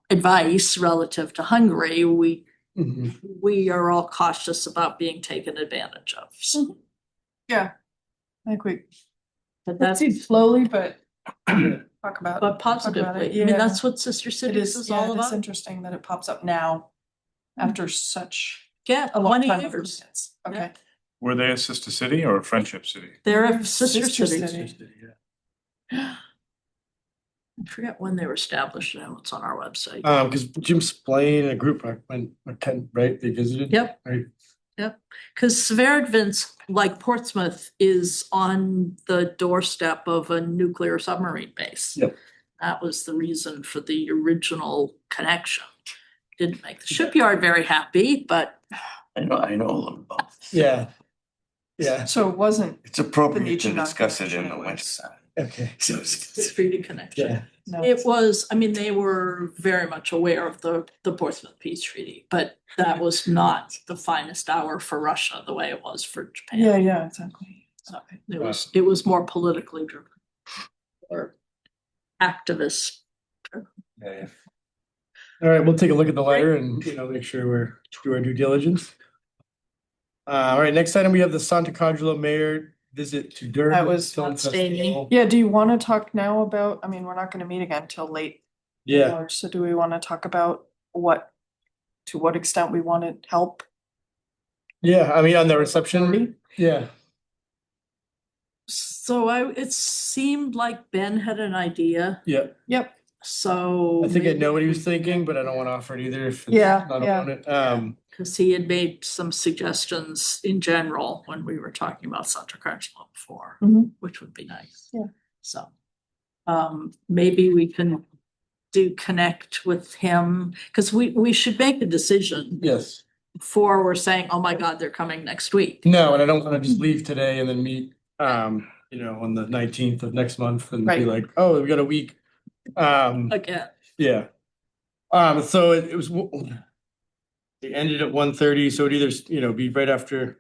advice relative to Hungary, Mhm. we are all cautious about being taken advantage of. So, Yeah. I think we but that's, proceed slowly, but talk about. but talk about positively. it. I mean, Yeah. that's what Sister It Cities is all it is about. interesting that it pops up now after such Yeah, a long 20 time. of years. kids. Okay. Were they a sister city or a friendship city? They're They're a sister sister city. city. I forget when they were established now. It's on our website. Because Jim Splain, a group, went, right, they visited. Yep. Right. Because Sverdvinsk, like Portsmouth, is on the doorstep of a nuclear submarine base. Yep. That was the reason for the original connection. Didn't make the shipyard very happy, but I know a little about it. Yeah. Yeah, So it wasn't, It's appropriate to Nietzsche discuss it in non-connection, the it winter was- time. okay. So it's it's, treaty connection. Yeah. no. It was, I mean, they were very much aware of the Portsmouth Peace Treaty, but that was not the finest hour for Russia the way it was for Japan. Yeah, exactly. So it was more politically driven. Or activist. Yeah. All right, we'll take a look at the letter and, make sure we're do our due diligence. All right, next item, we have the Santa Consuelo mayor visit to Durham. That was Film outstanding. Festival. Yeah, do you want to talk now about, I mean, we're not gonna meet again till late Yeah, March, so do we want to talk about to what extent we wanted help? yeah, I mean, on the reception, yeah. So it seemed like Ben had an idea, Yeah, Yep, so. I think I maybe know what he was we- thinking, but I don't want to offer it either if it's Yeah, not yeah. on it. Cause he had made some suggestions in general when we were talking about Santa Consuelo before, Mhm. which would be nice. Yeah. So, maybe we can connect with him, cause we should make a decision Yes, before we're saying, oh my God, they're coming next week. no, and I don't want to just leave today and then meet, on the 19th of next month and be Right. like, oh, we got a week. Again, Yeah. So it was, it ended at 1:30, so it'd either, be right after,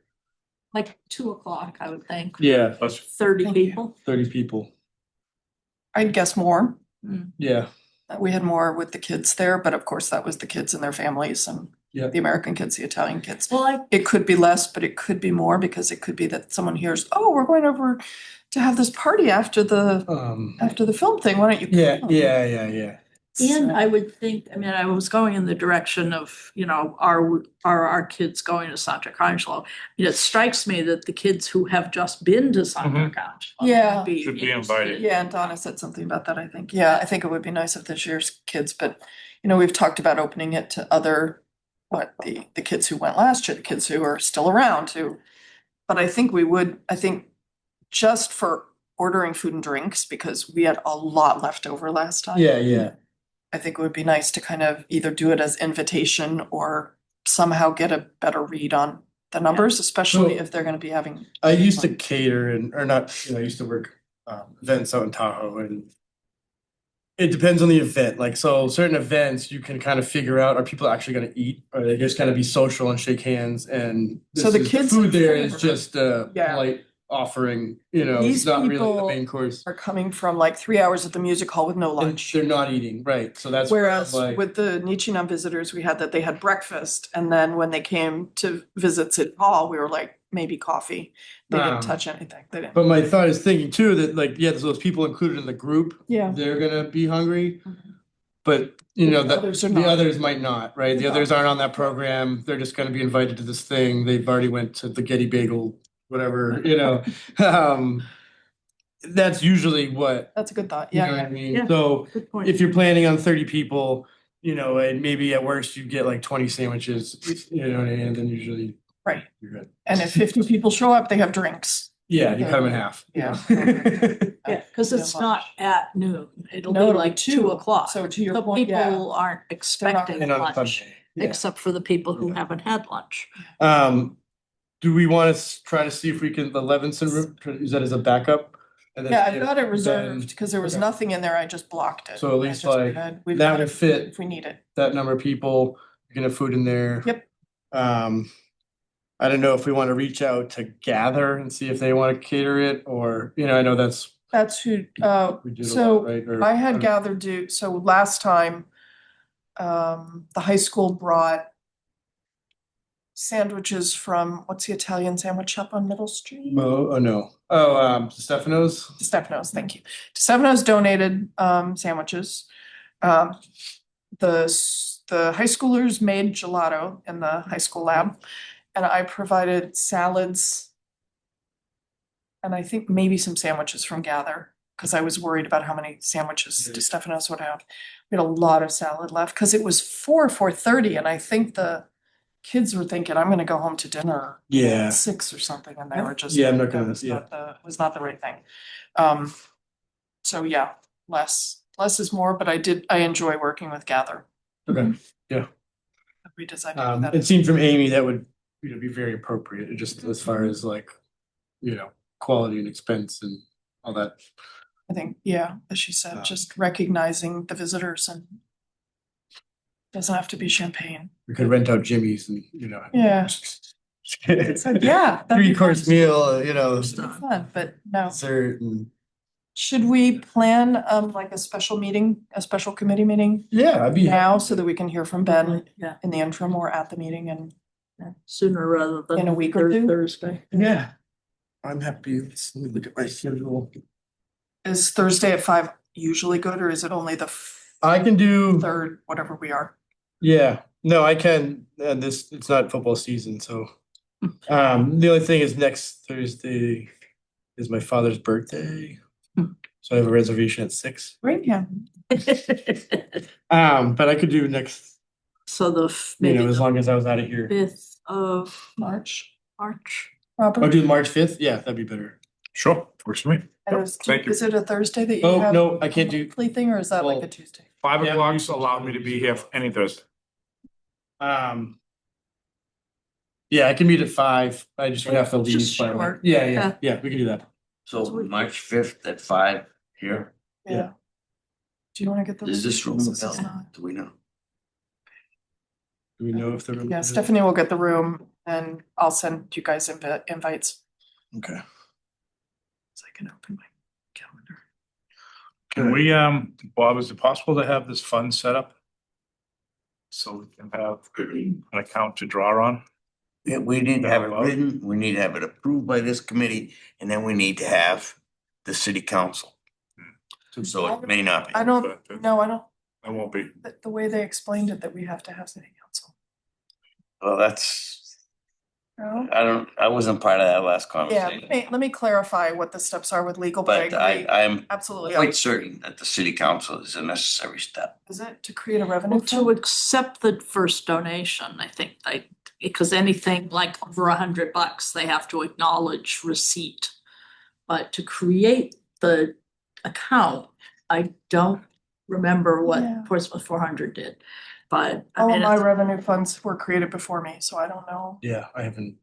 like 2:00, I would think, yeah, Plus 30 Thank you. people. 30 people. I'd guess more, Yeah, that we had more with the kids there, but of course that was the kids and their families and Yeah. the American kids, the Italian kids. Well, It could be less, but it could be more because it could be that someone hears, oh, we're going over to have this party after the film thing, why don't you? yeah, come?" yeah. and So- I would think, I mean, I was going in the direction of, are our kids going to Santa Consuelo? It strikes me that the kids who have just been to Santa Mhm. Consuelo. Yeah. would Should be interested. invited. Yeah, and Donna said something about that, I think. Yeah, I think it would be nice if this year's kids, but we've talked about opening it to other, the kids who went last year, the kids who are still around who. But I think just for ordering food and drinks, because we had a lot left over last time. Yeah. I think it would be nice to kind of either do it as invitation or somehow get a better read on the numbers, especially So- if they're gonna be having. I used to cater or not, I used to work events out in Tahoe, and it depends on the event. Like, so certain events you can kind of figure out, are people actually gonna eat? Or are they just gonna be social and shake hands? And So the this is- kids food in there is favor. just a Yeah. light offering, it's These not really the people main course. Are coming from like 3 hours at the music hall with no And lunch. they're not eating, right? So that's where I'm Whereas like, with the Nichinan visitors, we had that they had breakfast, and then when they came to visit City Hall, we were like, maybe coffee. They Um, didn't touch anything. They didn't. but my thought is thinking too that like, yeah, so those people included in the group, Yeah. they're gonna be hungry. Mhm. But The others are the not. others might not, right? The No. others aren't on that program. They're just gonna be invited to this thing. They've already went to the Getty Bagel, whatever, That's usually what, That's a good thought. you know what Yeah. I mean? Yeah. So Good point. if you're planning on 30 people, and maybe at worst you get like 20 sandwiches, and then usually. Right. You're good. And if 50 people show up, they have drinks. Yeah, you cut them in half. Yeah. Yeah, cause it's Yeah, not at noon. It'll No, be it'll be like 2. 2:00. So to your So point, yeah. people aren't expecting And on lunch, Sunday. Yeah. except for the people who Yeah. haven't had lunch. Do we want to try to see if we can, the Levinson route, use that as a backup? And then Yeah, see I if got it then- reserved because there was okay. nothing in there. I just blocked it. So at I least, just like, said, we've that got will it fit. if we need it. That number of people, you can have food in there. Yep. I don't know if we want to reach out to Gather and see if they want to cater it, or, I know that's, That's who, we did a so lot, right? Or- I had gathered so last time, the high school brought sandwiches from, what's the Italian sandwich shop on Middle Street? Stefano's. Stefano's, thank you. Stefano's donated sandwiches. The high schoolers made gelato in the high school lab, and I provided salads. And I think maybe some sandwiches from Gather, because I was worried about how many sandwiches Stefano's would have. We had a lot of salad left, because it was 4:30, and I think the kids were thinking, I'm gonna go home to dinner Yeah. at 6 or something, and they were just. Yeah, I'm not gonna- that was not the right thing. So yeah, less is more, but I enjoy working with Gather. Okay. We decided to do that. It seemed from Amy that would, be very appropriate, just as far as like, quality and expense and all that. I think, yeah, as she said, just recognizing the visitors and doesn't have to be champagne. We could rent out Jimmy's and, Yeah. Yeah. that'd be 3-course meal, fun, but no. dessert and. Should we plan like a special meeting, a special committee meeting Yeah, I'd be. now so that we can hear from Ben Yeah, in the interim or at the meeting and sooner rather than. in a week or two? Thursday. Yeah. I'm happy. Let me look at my schedule. Is Thursday at 5 usually good, or is it only the I can do, third, whatever we are? yeah, no, I can, it's not football season, so. The only thing is next Thursday is my father's birthday. So I have a reservation at 6. Great, yeah. But I could do next, So the, maybe as the long as I was out of here. 5th of March. March. I'll Robert? do March 5th. Yeah, that'd be better. Sure, works for me. And is Thank you. it a Thursday that you Oh, have? no, I can't a do, monthly thing, or is that like well, a Tuesday? 5 Yeah, o'clock's allowed me to be here any Thursday. yeah, I can meet at 5. I just would have to leave. Just by, like- short. Yeah, we can do that. So March 5th at 5 here. Yeah. Do you wanna get the? Is this room This is available? not- Do we know? Do we know if the room? Yeah, Stephanie will get the room and I'll send you guys invites. Okay. So I can open my calendar. Can we, Bob, is it possible to have this fund set up? So we can have an account to draw on? Yeah, we need to have it written, we need to have it approved by this committee, and then we need to have the city council. So it may not be. I don't, no, I don't, I won't be. the way they explained it, that we have to have city council. Well, that's, No? I wasn't part of that last Yeah, conversation. let me clarify what the steps are with legal, but But I agree. I'm Absolutely. quite certain that the city council is a necessary step. Is it to create a revenue Well, to fund? accept the first donation, I think because anything like over $100, they have to acknowledge receipt. But to create the account, I don't remember Yeah. what Portsmouth 400 did. But I All of mean, my it's- revenue funds were created before me, so I don't know Yeah, I haven't.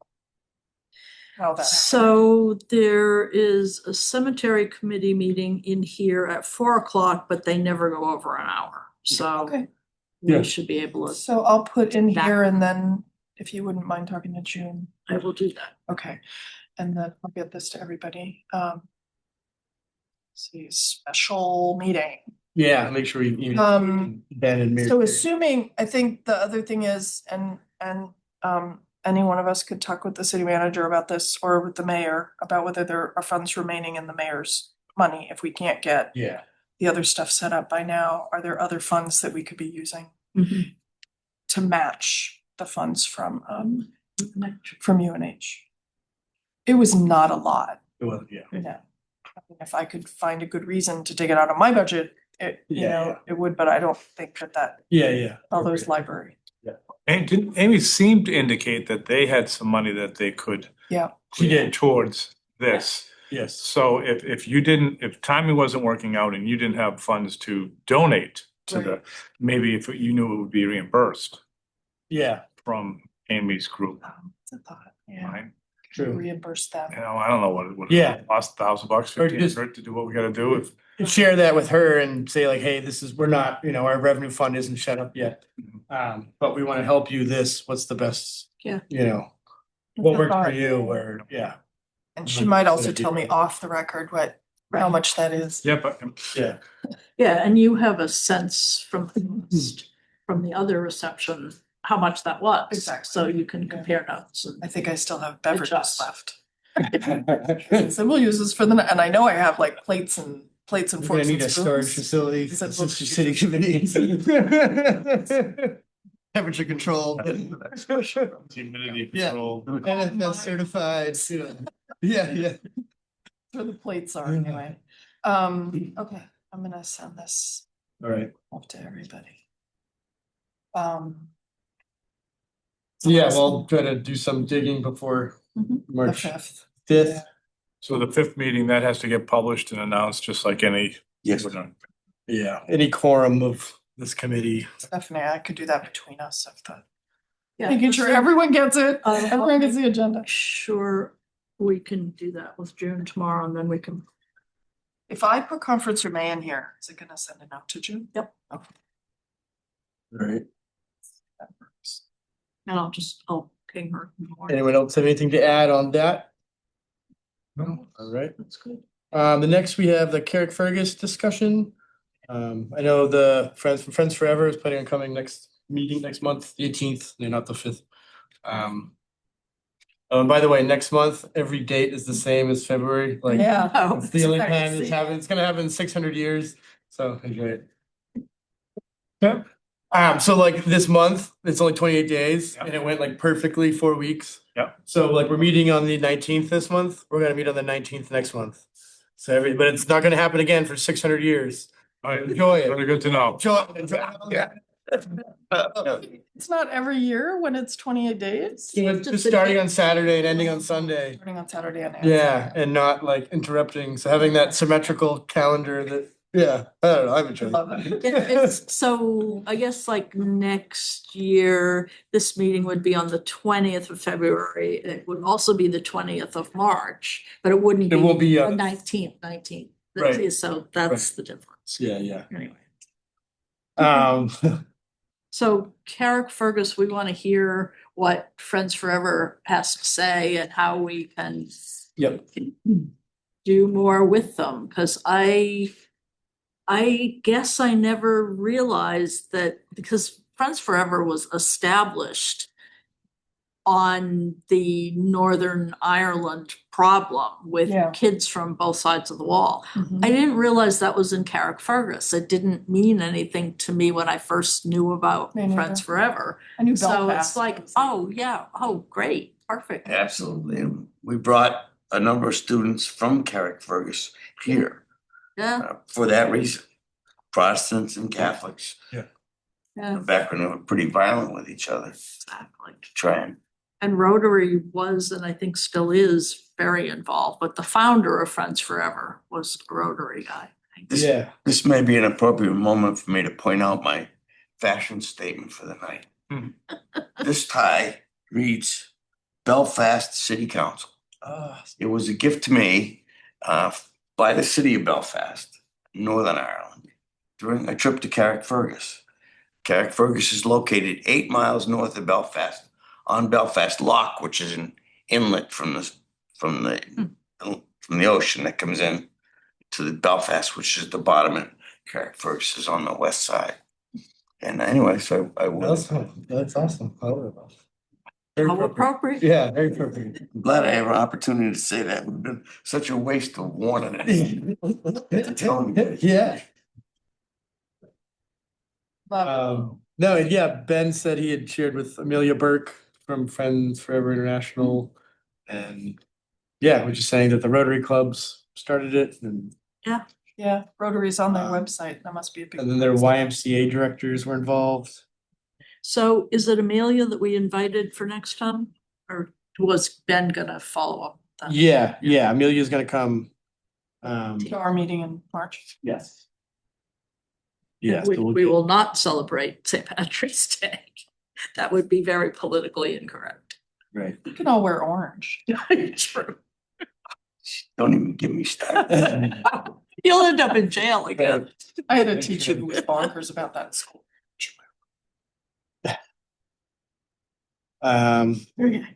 how that happened. so there is a cemetery committee meeting in here at 4 o'clock, but they never go over an hour. So Okay, Yeah. we should be able to, so I'll put in Back. here and then if you wouldn't mind talking to June. I will do that. Okay, and then I'll get this to everybody. See, special meeting. Yeah, make sure you. Ben and Mary. So assuming, I think the other thing is, and any one of us could talk with the city manager about this or with the mayor about whether there are funds remaining in the mayor's money if we can't get Yeah, the other stuff set up by now. Are there other funds that we could be using to match the funds from UNH? It was not a lot. it was, yeah. No. I mean, if I could find a good reason to take it out of my budget, Yeah. it would, but I don't think that Yeah. all those library. And didn't Amy seemed to indicate that they had some money that they could Yeah, She did. towards this. Yes. So if timing wasn't working out and you didn't have funds to donate to the, maybe if you knew it would be reimbursed Yeah, from Amy's group, it's a thought, yeah, right? true. reimburse them. I don't know what it would. Yeah. Cost $1,000, Or just- $1,500 to do what we gotta do. If Share that with her and say like, hey, we're not, our revenue fund isn't set up yet. But we want to help you what's the best? Yeah. What It's a works for thought. you or, yeah, And she might also Good idea. tell me off the record how much that is. Yeah, but yeah. Yeah, and you have a sense from the other reception how much that was. Exactly. So you can compare notes and I think I still have beverages Adjust. left. Single uses for the, and I know I have like plates and We're gonna forks need and a storage spoons. facility, Is that since what- your city committee. Temperature control. Humidity Yeah. control. NFS certified, you know. Yeah. Where the plates are Mhm. anyway. Okay, I'm gonna send this All right. off to everybody. So yeah, we'll try to do some digging before Mhm. The March 5th. 5th. So the fifth meeting, that has to get published and announced, just like any. Yes. Yeah, any quorum of this committee. Stephanie, I could do that between us if the, yeah, making sure so everyone gets it, I'll everyone gets make the agenda. Sure, we can do that with June tomorrow and then we can, If I put conference room A in here, is it gonna send a note to June? Yep. Okay. All right. That works. and I'll ping her. in the morning. Anyone else have anything to add on that? No, all right. That's good. The next we have the Carrick Fergus discussion. I know the Friends Forever is planning on coming next meeting next month, the 18th, no, not the 5th. And by the way, next month, every date is the same as February, like. Yeah. Oh, It's the only I time it's see. happening. It's gonna happen in 600 years, so enjoy it. Yeah. So like this month, it's only 28 days Yeah. and it went like perfectly 4 weeks. Yeah. So like we're meeting on the 19th this month. We're gonna meet on the 19th next month. So but it's not gonna happen again for 600 years. All right, Enjoy it. very good to know. Enjoy. Yeah. It's not every year when it's 28 days? So it's just starting on Saturday and ending on Sunday. Starting on Saturday and. Yeah, and not like interrupting. So having that symmetrical calendar that, yeah, I don't know, I've enjoyed Love it. it. It's, so I guess like next year, this meeting would be on the 20th of February. It would also be the 20th of March, but it wouldn't It be won't be, the 19th. Right. So that's the difference. Yeah. Anyway. So So Carrick Fergus, we want to hear what Friends Forever has to say and how we can yep. do more with them, because I guess I never realized that, because Friends Forever was established on the Northern Ireland problem with Yeah. kids from both sides of the wall. Mhm. I didn't realize that was in Carrick Fergus. It didn't mean anything to me when I first knew about Me neither. Friends Forever. I knew So Belfast. it's like, oh, yeah, oh, great, perfect. Absolutely. And we brought a number of students from Carrick Fergus here Yeah, for that reason. Protestants and Catholics, yeah, back when they were pretty violent with each other exactly. to try and. And Rotary was, and I think still is, very involved, but the founder of Friends Forever was a Rotary guy. This, Yeah. this may be an appropriate moment for me to point out my fashion statement for the night. Mhm. This tie reads Belfast City Council. It was a gift to me by the city of Belfast, Northern Ireland, during a trip to Carrick Fergus. Carrick Fergus is located 8 miles north of Belfast on Belfast Lough, which is an inlet from the ocean that comes in to the Belfast, which is the bottom, and Carrick Fergus is on the west side. And anyway, so I was That's awesome. I love it. How Very appropriate. appropriate. Yeah, very appropriate. glad I have an opportunity to say that. It would have been such a waste of warning it. Yeah. Love No, yeah, Ben said he had shared with Amelia Burke from Friends Forever International. And yeah, we're just saying that the Rotary clubs started it and it. Yeah, Rotary's on their Um, website. That must be a big. then their YMCA directors were involved. So is it Amelia that we invited for next time? Or was Ben gonna follow up? with that? Yeah, Amelia's gonna come. To our meeting in March. Yes. Yes. We will not celebrate St. Patrick's Day. That would be very politically incorrect. Right. We can all wear orange. True. Don't even get me started. You'll end up in jail again. I had a teacher who was bonkers about that at school. Okay.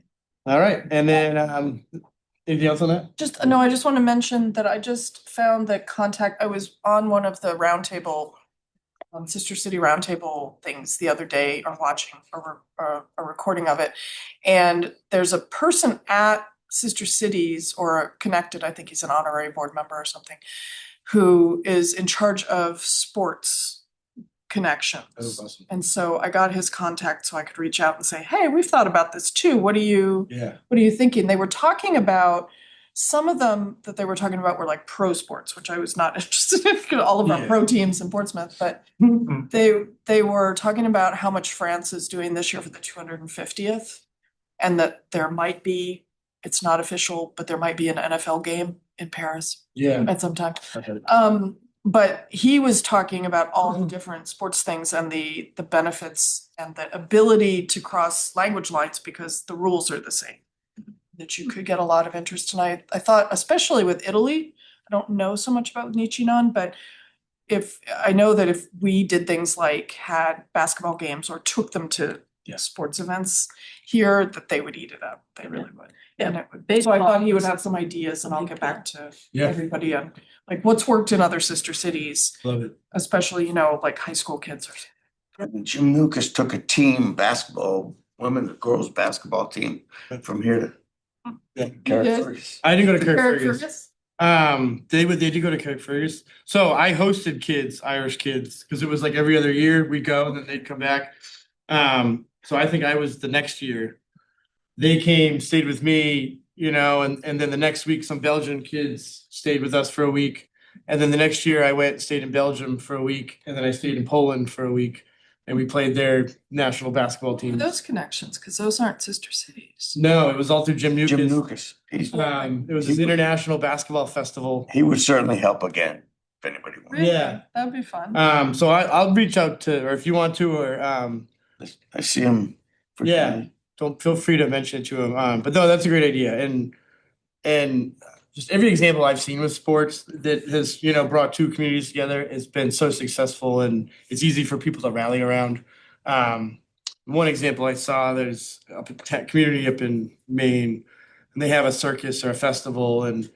All right, and then anything else on that? Just, no, I just want to mention that I just found that I was on one of the roundtable Sister City Roundtable things the other day, or watching a recording of it. And there's a person at Sister Cities, or connected, I think he's an honorary board member or something, who is in charge of sports connections. And so I got his contact so I could reach out and say, hey, we've thought about this too. What are you thinking? They were talking about, some of them that they were talking about were like pro sports, which I was not interested in, 'cause all of our pro teams in Portsmouth, but they were talking about how much France is doing this year for the 250th. And that there might be, it's not official, but there might be an NFL game in Paris at some time. But he was talking about all the different sports things and the benefits and the ability to cross language lines because the rules are the same. That you could get a lot of interest tonight. I thought, especially with Italy, I don't know so much about Nichinan, but I know that if we did things like had basketball games or took them to sports events here, that they would eat it up. They really would. Yeah. And it would, so I thought he would have some ideas, and I'll get back to everybody on like what's worked in other sister cities, Love it. especially, like high school kids or. Jim Lucas took a team basketball, women and girls basketball team from here to. Carrickfergus. I didn't go to Carrick Carrickfergus. Fergus? They did go to Carrickfergus. So I hosted kids, Irish kids, because it was like every other year we'd go and then they'd come back. So I think I was the next year. They came, stayed with me, and then the next week some Belgian kids stayed with us for a week. And then the next year I went and stayed in Belgium for a week, and then I stayed in Poland for a week. And we played their national basketball team. Those connections, because those aren't sister cities. No, it was all through Jim Lucas. Jim Lucas. It was this international basketball festival. He would certainly help again if anybody wants. Really? Yeah. That'd be fun. So I'll reach out to, or if you want to, or I see him. don't feel free to mention it to him. But no, that's a great idea. And just every example I've seen with sports that has, brought two communities together has been so successful, and it's easy for people to rally around. One example I saw, there's a community up in Maine, and they have a circus or a festival, and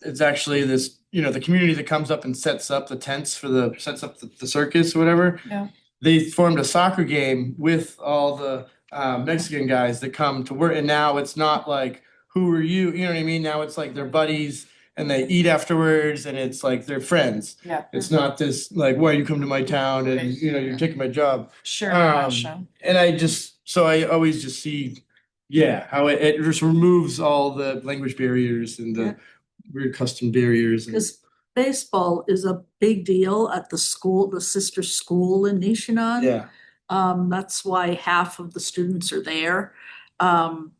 it's actually this, the community that comes up and sets up the tents for the circus or whatever. Yeah. They formed a soccer game with all the Mexican guys that come to work, and now it's not like, who are you? You know what I mean? Now it's like they're buddies and they eat afterwards, and it's like they're friends. Yeah. It's not this like, why you come to my town and you're taking my job. Sure. And I always just see, how it just removes all the language barriers and the weird custom barriers. Because baseball is a big deal at the school, the sister school in Nishinan. Yeah. That's why half of the students are there.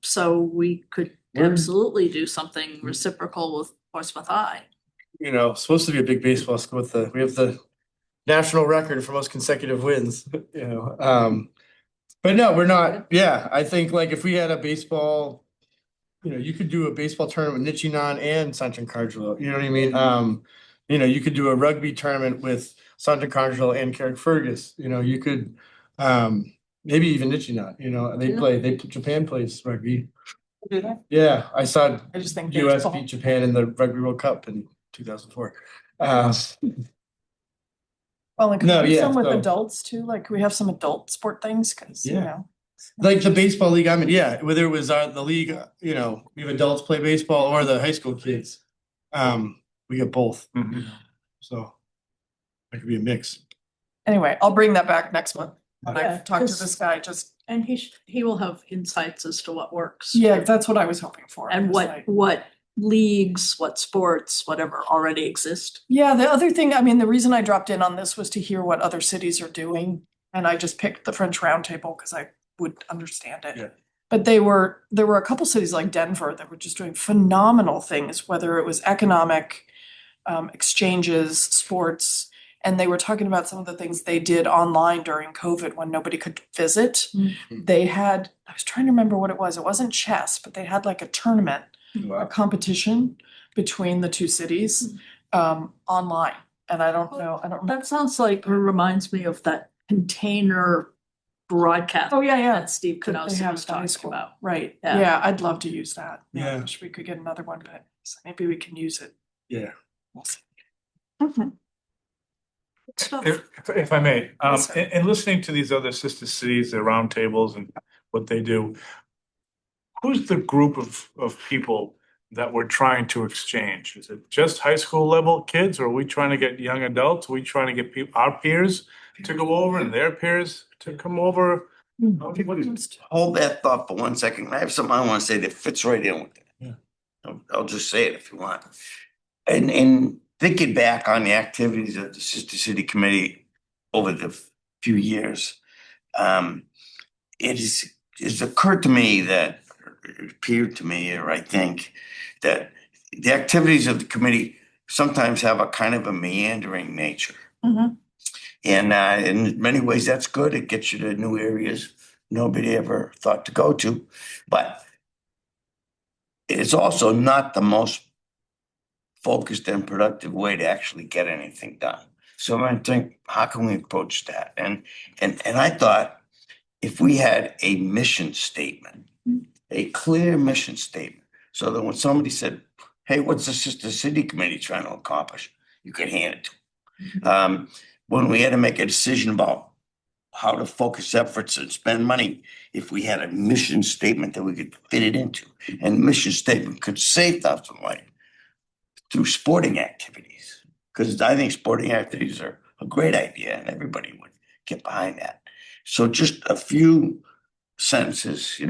So we could We're- absolutely do something reciprocal with Portsmouth High. Supposed to be a big baseball school we have the national record for most consecutive wins, but no, we're not. Yeah. I think like if we had a baseball, you could do a baseball tournament with Nichinan and Santon Cardinal, you know what I mean? You could do a rugby tournament with Santon Cardinal and Carrickfergus, you could, maybe even Nichinan, Japan plays rugby. Do they? Yeah, I saw I just think US baseball. beat Japan in the Rugby World Cup in 2004. Well, and could No, we do yeah, some with so- adults too? Like, could we have some adult sport things? Cause Like the baseball league, whether it was the league, we have adults play baseball or the high school kids. We get both, so it could be a mix. Anyway, I'll bring that back next month when I Yeah, talk to 'cause- this guy, just, And he will have insights as to what works. yeah, that's what I was hoping for. And was like- what leagues, what sports, whatever already exist. Yeah, the other thing, the reason I dropped in on this was to hear what other cities are doing. And I just picked the French Roundtable because I would understand it. Yeah. But there were a couple cities like Denver that were just doing phenomenal things, whether it was economic exchanges, sports. And they were talking about some of the things they did online during COVID when nobody could visit. They had, I was trying to remember what it was. It wasn't chess, but they had like a tournament, a competition between the two cities online. And I don't know. That sounds like, reminds me of that container broadcast Oh, yeah, yeah. that Steve That they Canose have was at the high talking school. about. Right. Yeah. Yeah, I'd love to use that. Yeah. I wish we could get another one, but maybe we can use it. Yeah. We'll see. stuff. If I may, Yes, sir. in listening to these other sister cities, their roundtables and what they do, who's the group of people that we're trying to exchange? Is it just high school level kids, or are we trying to get young adults? Are we trying to get our peers to go over and their peers to come over? What do you- Hold that thought for 1 second. I have something I want to say that fits right in with it. Yeah. I'll just say it if you want. And thinking back on the activities of the Sister City Committee over the few years, it's occurred to me that, it appeared to me, or I think, that the activities of the committee sometimes have a kind of a meandering nature. Mhm. And in many ways, that's good. It gets you to new areas nobody ever thought to go to. But it's also not the most focused and productive way to actually get anything done. So I think, how can we approach that? And I thought, if we had a mission statement, a clear mission statement, so that when somebody said, hey, what's the Sister City Committee trying to accomplish? You could hand it to them. When we had to make a decision about how to focus efforts and spend money, if we had a mission statement that we could fit it into, and the mission statement could save us some money through sporting activities, because I think sporting activities are a great idea and everybody would get behind that. So just a few sentences,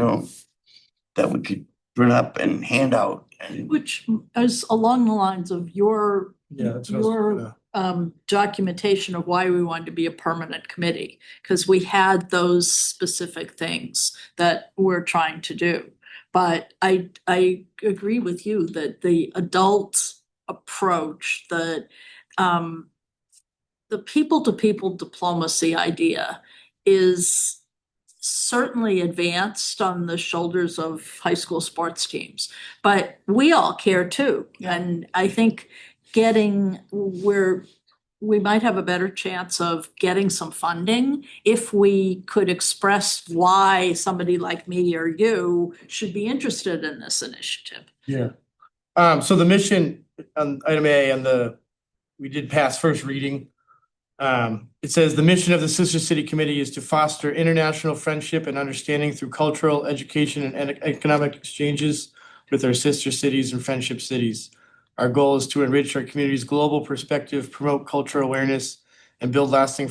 that we could print up and hand out. And Which is along the lines of your Yeah, that's your documentation of why we wanted to be a permanent committee, because we had those specific things that we're trying to do. But I agree with you that the adult approach, the people-to-people diplomacy idea is certainly advanced on the shoulders of high school sports teams, but we all care too. Yeah. And I think we might have a better chance of getting some funding if we could express why somebody like me or you should be interested in this initiative. Yeah. So the mission on item A we did pass first reading. It says the mission of the Sister City Committee is to foster international friendship and understanding through cultural, education, and economic exchanges with our sister cities and friendship cities. Our goal is to enrich our community's global perspective, promote cultural awareness, and build lasting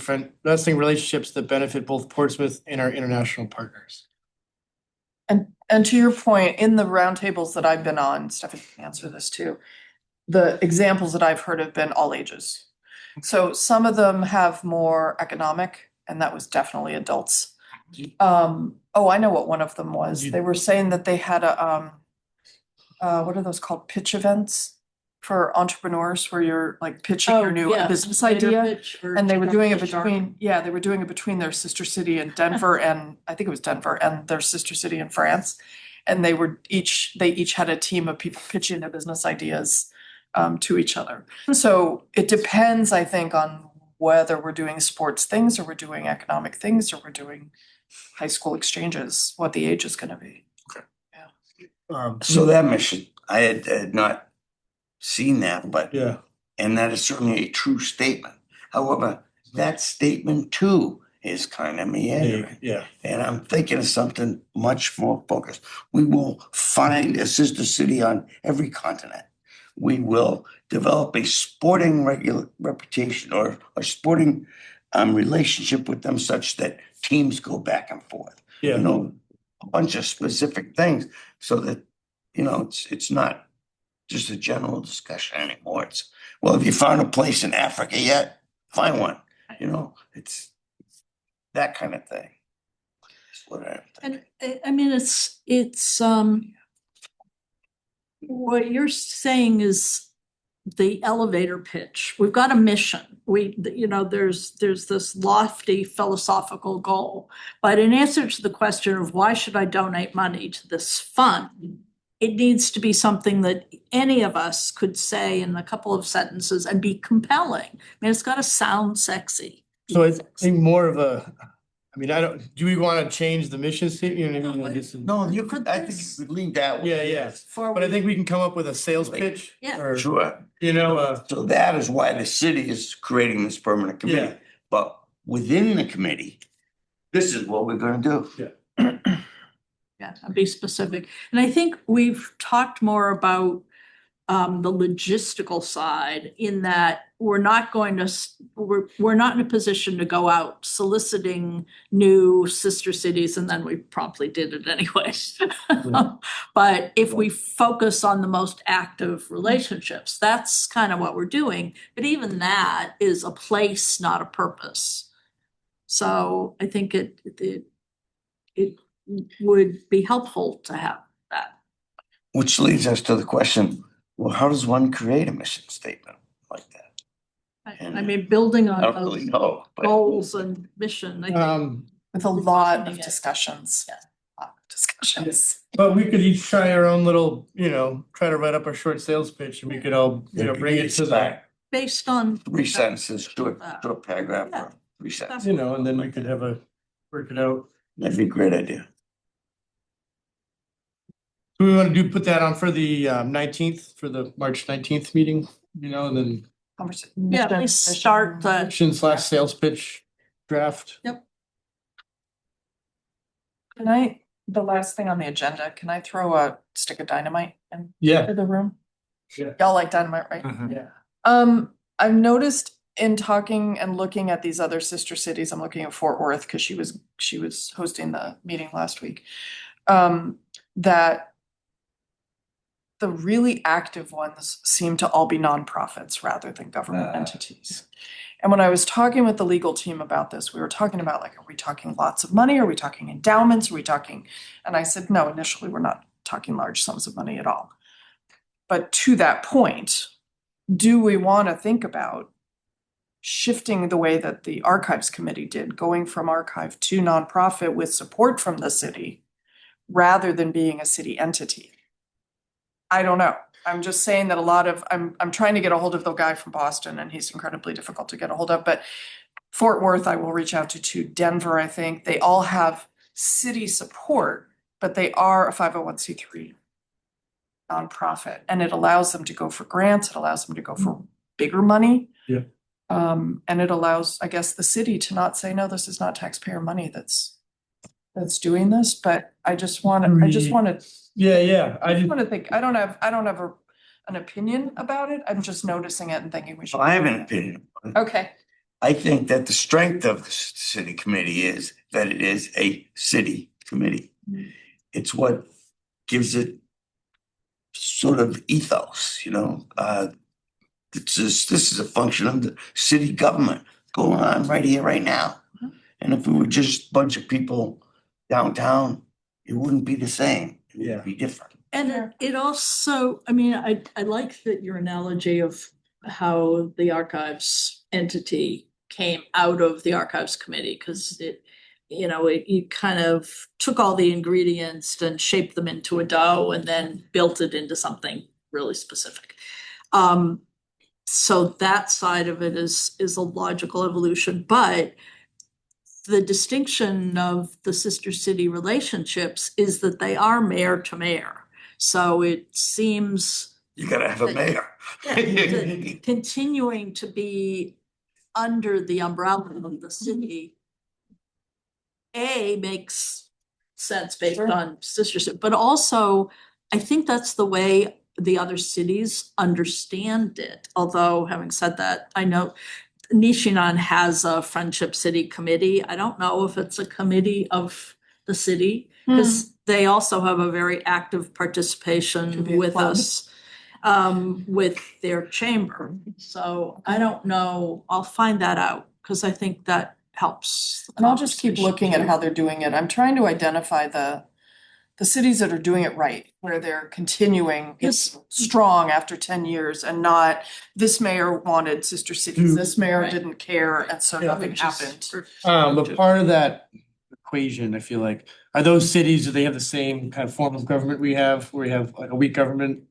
relationships that benefit both Portsmouth and our international partners. And to your point, in the roundtables that I've been on, Stephanie can answer this too. The examples that I've heard have been all ages. So some of them have more economic, and that was definitely adults. I know what one of them was. They were saying that they had what are those called? Pitch events for entrepreneurs, where you're like pitching your new business idea. And they were doing it between their sister city in Denver and I think it was Denver and their sister city in France. And they each had a team of people pitching their business ideas to each other. So it depends, I think, on whether we're doing sports things or we're doing economic things or we're doing high school exchanges, what the age is gonna be. so that mission, I had not seen that, but Yeah. and that is certainly a true statement. However, that statement too is kind of meandering. Yeah. And I'm thinking of something much more focused. We will find a sister city on every continent. We will develop a sporting reputation or a sporting relationship with them such that teams go back and forth. Yeah. A bunch of specific things so that, it's not just a general discussion anymore. It's, well, have you found a place in Africa yet? Find one. It's that kind of thing. That's what I'm thinking. And I mean, it's what you're saying is the elevator pitch. We've got a mission. There's this lofty philosophical goal. But in answer to the question of why should I donate money to this fund, it needs to be something that any of us could say in a couple of sentences and be compelling. I mean, it's got to sound sexy. So I think more of I mean, I don't, do we want to change the mission statement? You know what I mean? Like, this is- No, you could, I think you could leave that. Yeah, yeah. But I think we can come up with a sales pitch. Yeah. Or, Sure. you know, So that is why the city is creating this permanent Yeah. committee. But within the committee, this is what we're gonna do. Yeah, and be specific. And I think we've talked more about the logistical side in that we're not going to, we're not in a position to go out soliciting new sister cities, and then we promptly did it anyway. But if we focus on the most active relationships, that's kind of what we're doing. But even that is a place, not a purpose. So I think it would be helpful to have that. Which leads us to the question, well, how does one create a mission statement like that? I mean, building I on don't those really know. but- goals and mission, I think. With a lot of Defining it. discussions. Yeah. Lot of discussions. but we could each try our own little, you know, try to write up a short sales pitch and we could all, you know, bring it to the, Based on. 3 sentences, short paragraph, Yeah. or 3 sentences. you know, and then we could have work it out. That'd be a great idea. Do we want to put that on for the 19th, for the March 19th meeting, you know, and then Yeah, at least start the, mission/slash sales pitch draft? Can I, the last thing on the agenda, can I throw a stick of dynamite into Yeah. the room? Yeah. Y'all like dynamite, right? Mhm. Yeah. I've noticed in talking and looking at these other sister cities, I'm looking at Fort Worth because she was hosting the meeting last week. That the really active ones seem to all be nonprofits rather than government entities. And when I was talking with the legal team about this, we were talking about like, are we talking lots of money? Are we talking endowments? Are we talking? And I said, no, initially, we're not talking large sums of money at all. But to that point, do we want to think about shifting the way that the archives committee did, going from archive to nonprofit with support from the city rather than being a city entity? I don't know. I'm just saying that I'm trying to get a hold of the guy from Boston and he's incredibly difficult to get a hold of, but Fort Worth, I will reach out to Denver, I think. They all have city support, but they are a 501c3 nonprofit, and it allows them to go for grants. It allows them to go for bigger money. Yeah. And it allows, I guess, the city to not say, no, this is not taxpayer money that's doing this, but I just want to, Yeah. I just want to think, I don't have an opinion about it. I'm just noticing it and thinking we should. Well, I have an opinion. Okay, I think that the strength of the city committee is that it is a city committee. It's what gives it sort of ethos, you know? This is a function of the city government going on right here, right now. And if we were just a bunch of people downtown, it wouldn't be the same. It would be different. and it also, I mean, I like that your analogy of how the archives entity came out of the archives committee, because it kind of took all the ingredients and shaped them into a dough and then built it into something really specific. So that side of it is a logical evolution, but the distinction of the sister city relationships is that they are mayor to mayor. So it seems You gotta have a mayor. continuing to be under the umbrella of the city makes sense based Sure. on sistership, but also I think that's the way the other cities understand it. Although having said that, I know Nishinan has a Friendship City Committee. I don't know if it's a committee of the city, because they also have a very active Could participation be a with club. us with their chamber. So I don't know. I'll find that out because I think that helps. the And I'll just keep conversation. looking at how they're doing it. I'm trying to identify the cities that are doing it right, where they're continuing it's strong after 10 years and not this mayor wanted sister cities, this mayor Right. didn't care, and so Yeah, nothing which is- happened. But part of that equation, I feel like, are those cities, do they have the same kind of form of government we have, where we have like a weak government?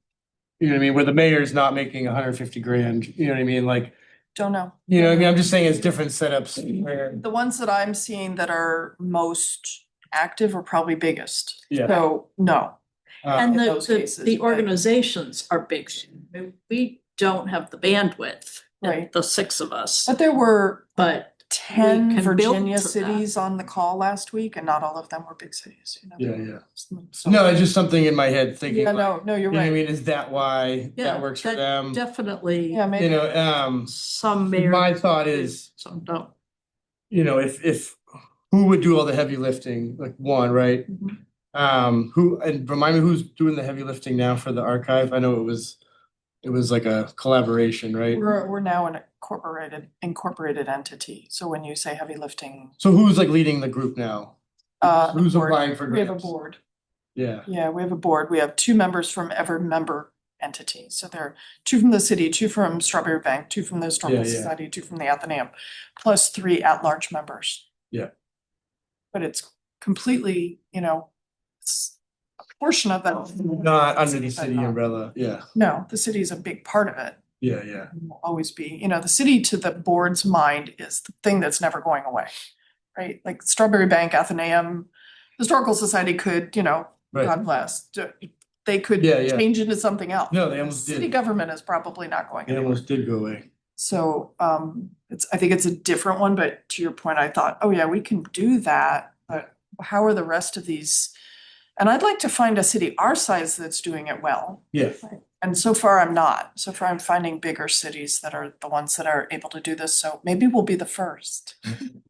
You know what I mean, where the mayor's not making 150 grand, you know what I mean, like, don't know. You know, I mean, I'm just saying it's different setups where, The ones that I'm seeing that are most active are probably biggest. Yeah. So, no. And in the, those cases, the but- organizations are big. We don't have the bandwidth, Right. the six of us, But there were but 10 can build Virginia to that. cities on the call last week, and not all of them were big cities, you know. yeah. So- No, it's just something in my head thinking, Yeah, like, no, you're you know what I right. mean, is that why Yeah, that works for them? Definitely, Yeah, maybe. You know, some mayors. my thought do, is, some don't. you know, if who would do all the heavy lifting, like one, right? Mhm. Who, and remind me who's doing the heavy lifting now for the archive? I know it was like a collaboration, right? We're now an incorporated entity, so when you say heavy lifting, So who's like leading the group now? Who's board. applying for We have a grants? board. Yeah, Yeah, we have a board. We have 2 members from every member entity. So there are 2 from the city, 2 from Strawberry Bank, 2 from the Historical Yeah. Society, 2 from the Athenaeum, plus 3 at-large members. Yeah. But it's completely, you know, it's a portion of that. not under the city umbrella, yeah, No, the city is a big part of it. yeah. And will always be, you know, the city to the board's mind is the thing that's never going away. Right? Like Strawberry Bank, Athenaeum, Historical Society could, you know, Right. God bless, they could Yeah, yeah. change into something else. No, they almost City did. government is probably not going It anywhere. almost did go away. So I think it's a different one, but to your point, I thought, oh yeah, we can do that, but how are the rest of these? And I'd like to find a city our size that's doing it well. Yeah, And so far I'm not. So far I'm finding bigger cities that are the ones that are able to do this. So maybe we'll be the first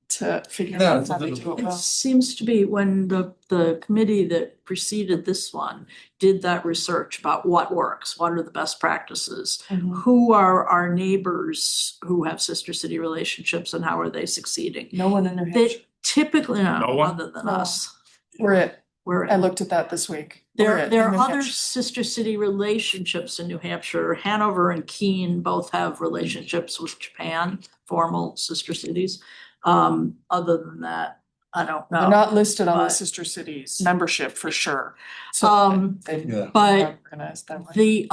to figure No, out it's how a they little- do it It well. seems to be when the committee that preceded this one did that research about what works, what are the best practices, Mhm. who are our neighbors who have sister city relationships and how are they succeeding? No one in New They Hampshire. typically, No no, one? other than No. us, We're it. we're. I looked at that this week. We're There, it there in are New other Hampshire. sister city relationships in New Hampshire. Hanover and Keene both have relationships with Japan, formal sister cities. Other than that, I don't know. They're not listed on the but- sister cities membership for sure. So they Yeah. But organized that way.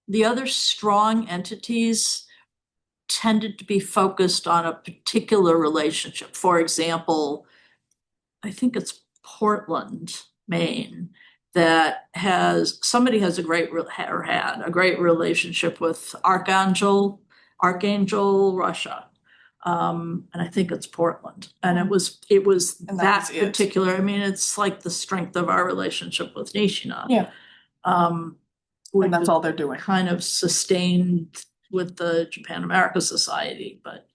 the other strong entities tended to be focused on a particular relationship. For example, I think it's Portland, Maine, that somebody has a great, or had a great relationship with Archangel, Russia. And I think it's Portland. And it was And that that was it. particular, I mean, it's like the strength of our relationship with Nishina. Yeah. Um, And that's all they're doing. kind of sustained with the Japan America Society, but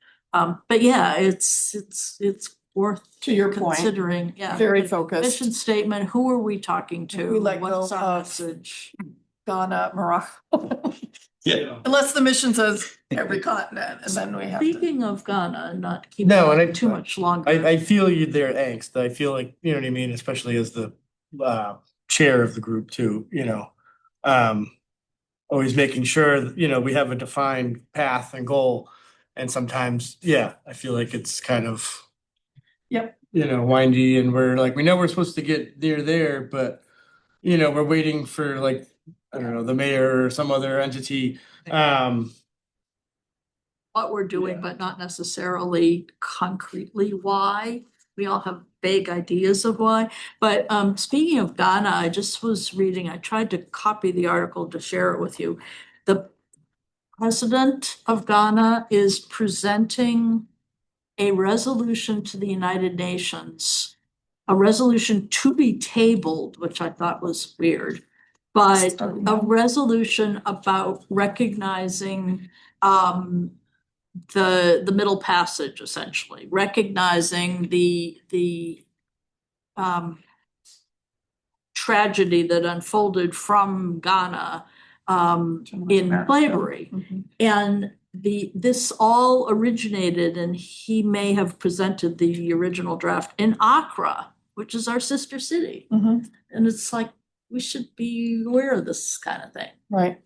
yeah, it's worth To your point, considering, yeah. very the focused. Mission statement, who are we talking to? We let What's go our of- message? Ghana, Morocco. Yeah. Unless the mission says every continent, and then we have to. Speaking of Ghana, and not keeping No, and it I- too much longer. I feel you their angst. I feel like, you know what I mean, especially as the chair of the group too, you know. Always making sure that, you know, we have a defined path and goal. And sometimes, yeah, I feel like it's kind of. Yep. You know, windy, and we're like, we know we're supposed to get near there, but, you know, we're waiting for like, I don't know, the mayor or some other entity. What we're doing, Yeah. but not necessarily concretely why. We all have vague ideas of why. But speaking of Ghana, I just was reading, I tried to copy the article to share it with you. The president of Ghana is presenting a resolution to the United Nations, a resolution to be tabled, which I thought was weird, but a resolution about recognizing the Middle Passage, essentially, recognizing the tragedy that unfolded from Ghana in slavery. Mhm. And this all originated, and he may have presented the original draft in Accra, which is our sister city. Mhm. And it's like, we should be aware of this kind of thing. Right.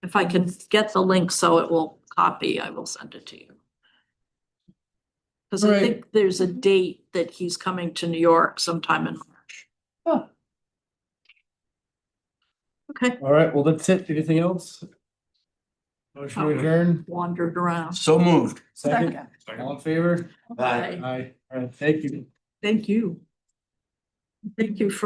If I can get the link so it will copy, I will send it to you. Because I Right. think there's a date that he's coming to New York sometime in March. Oh. Okay, All right, well, that's it. Anything else? Motion to adjourn. wandered around. So moved. Second. All in favor? Aye. Aye. All right, thank you. Thank you. Thank you for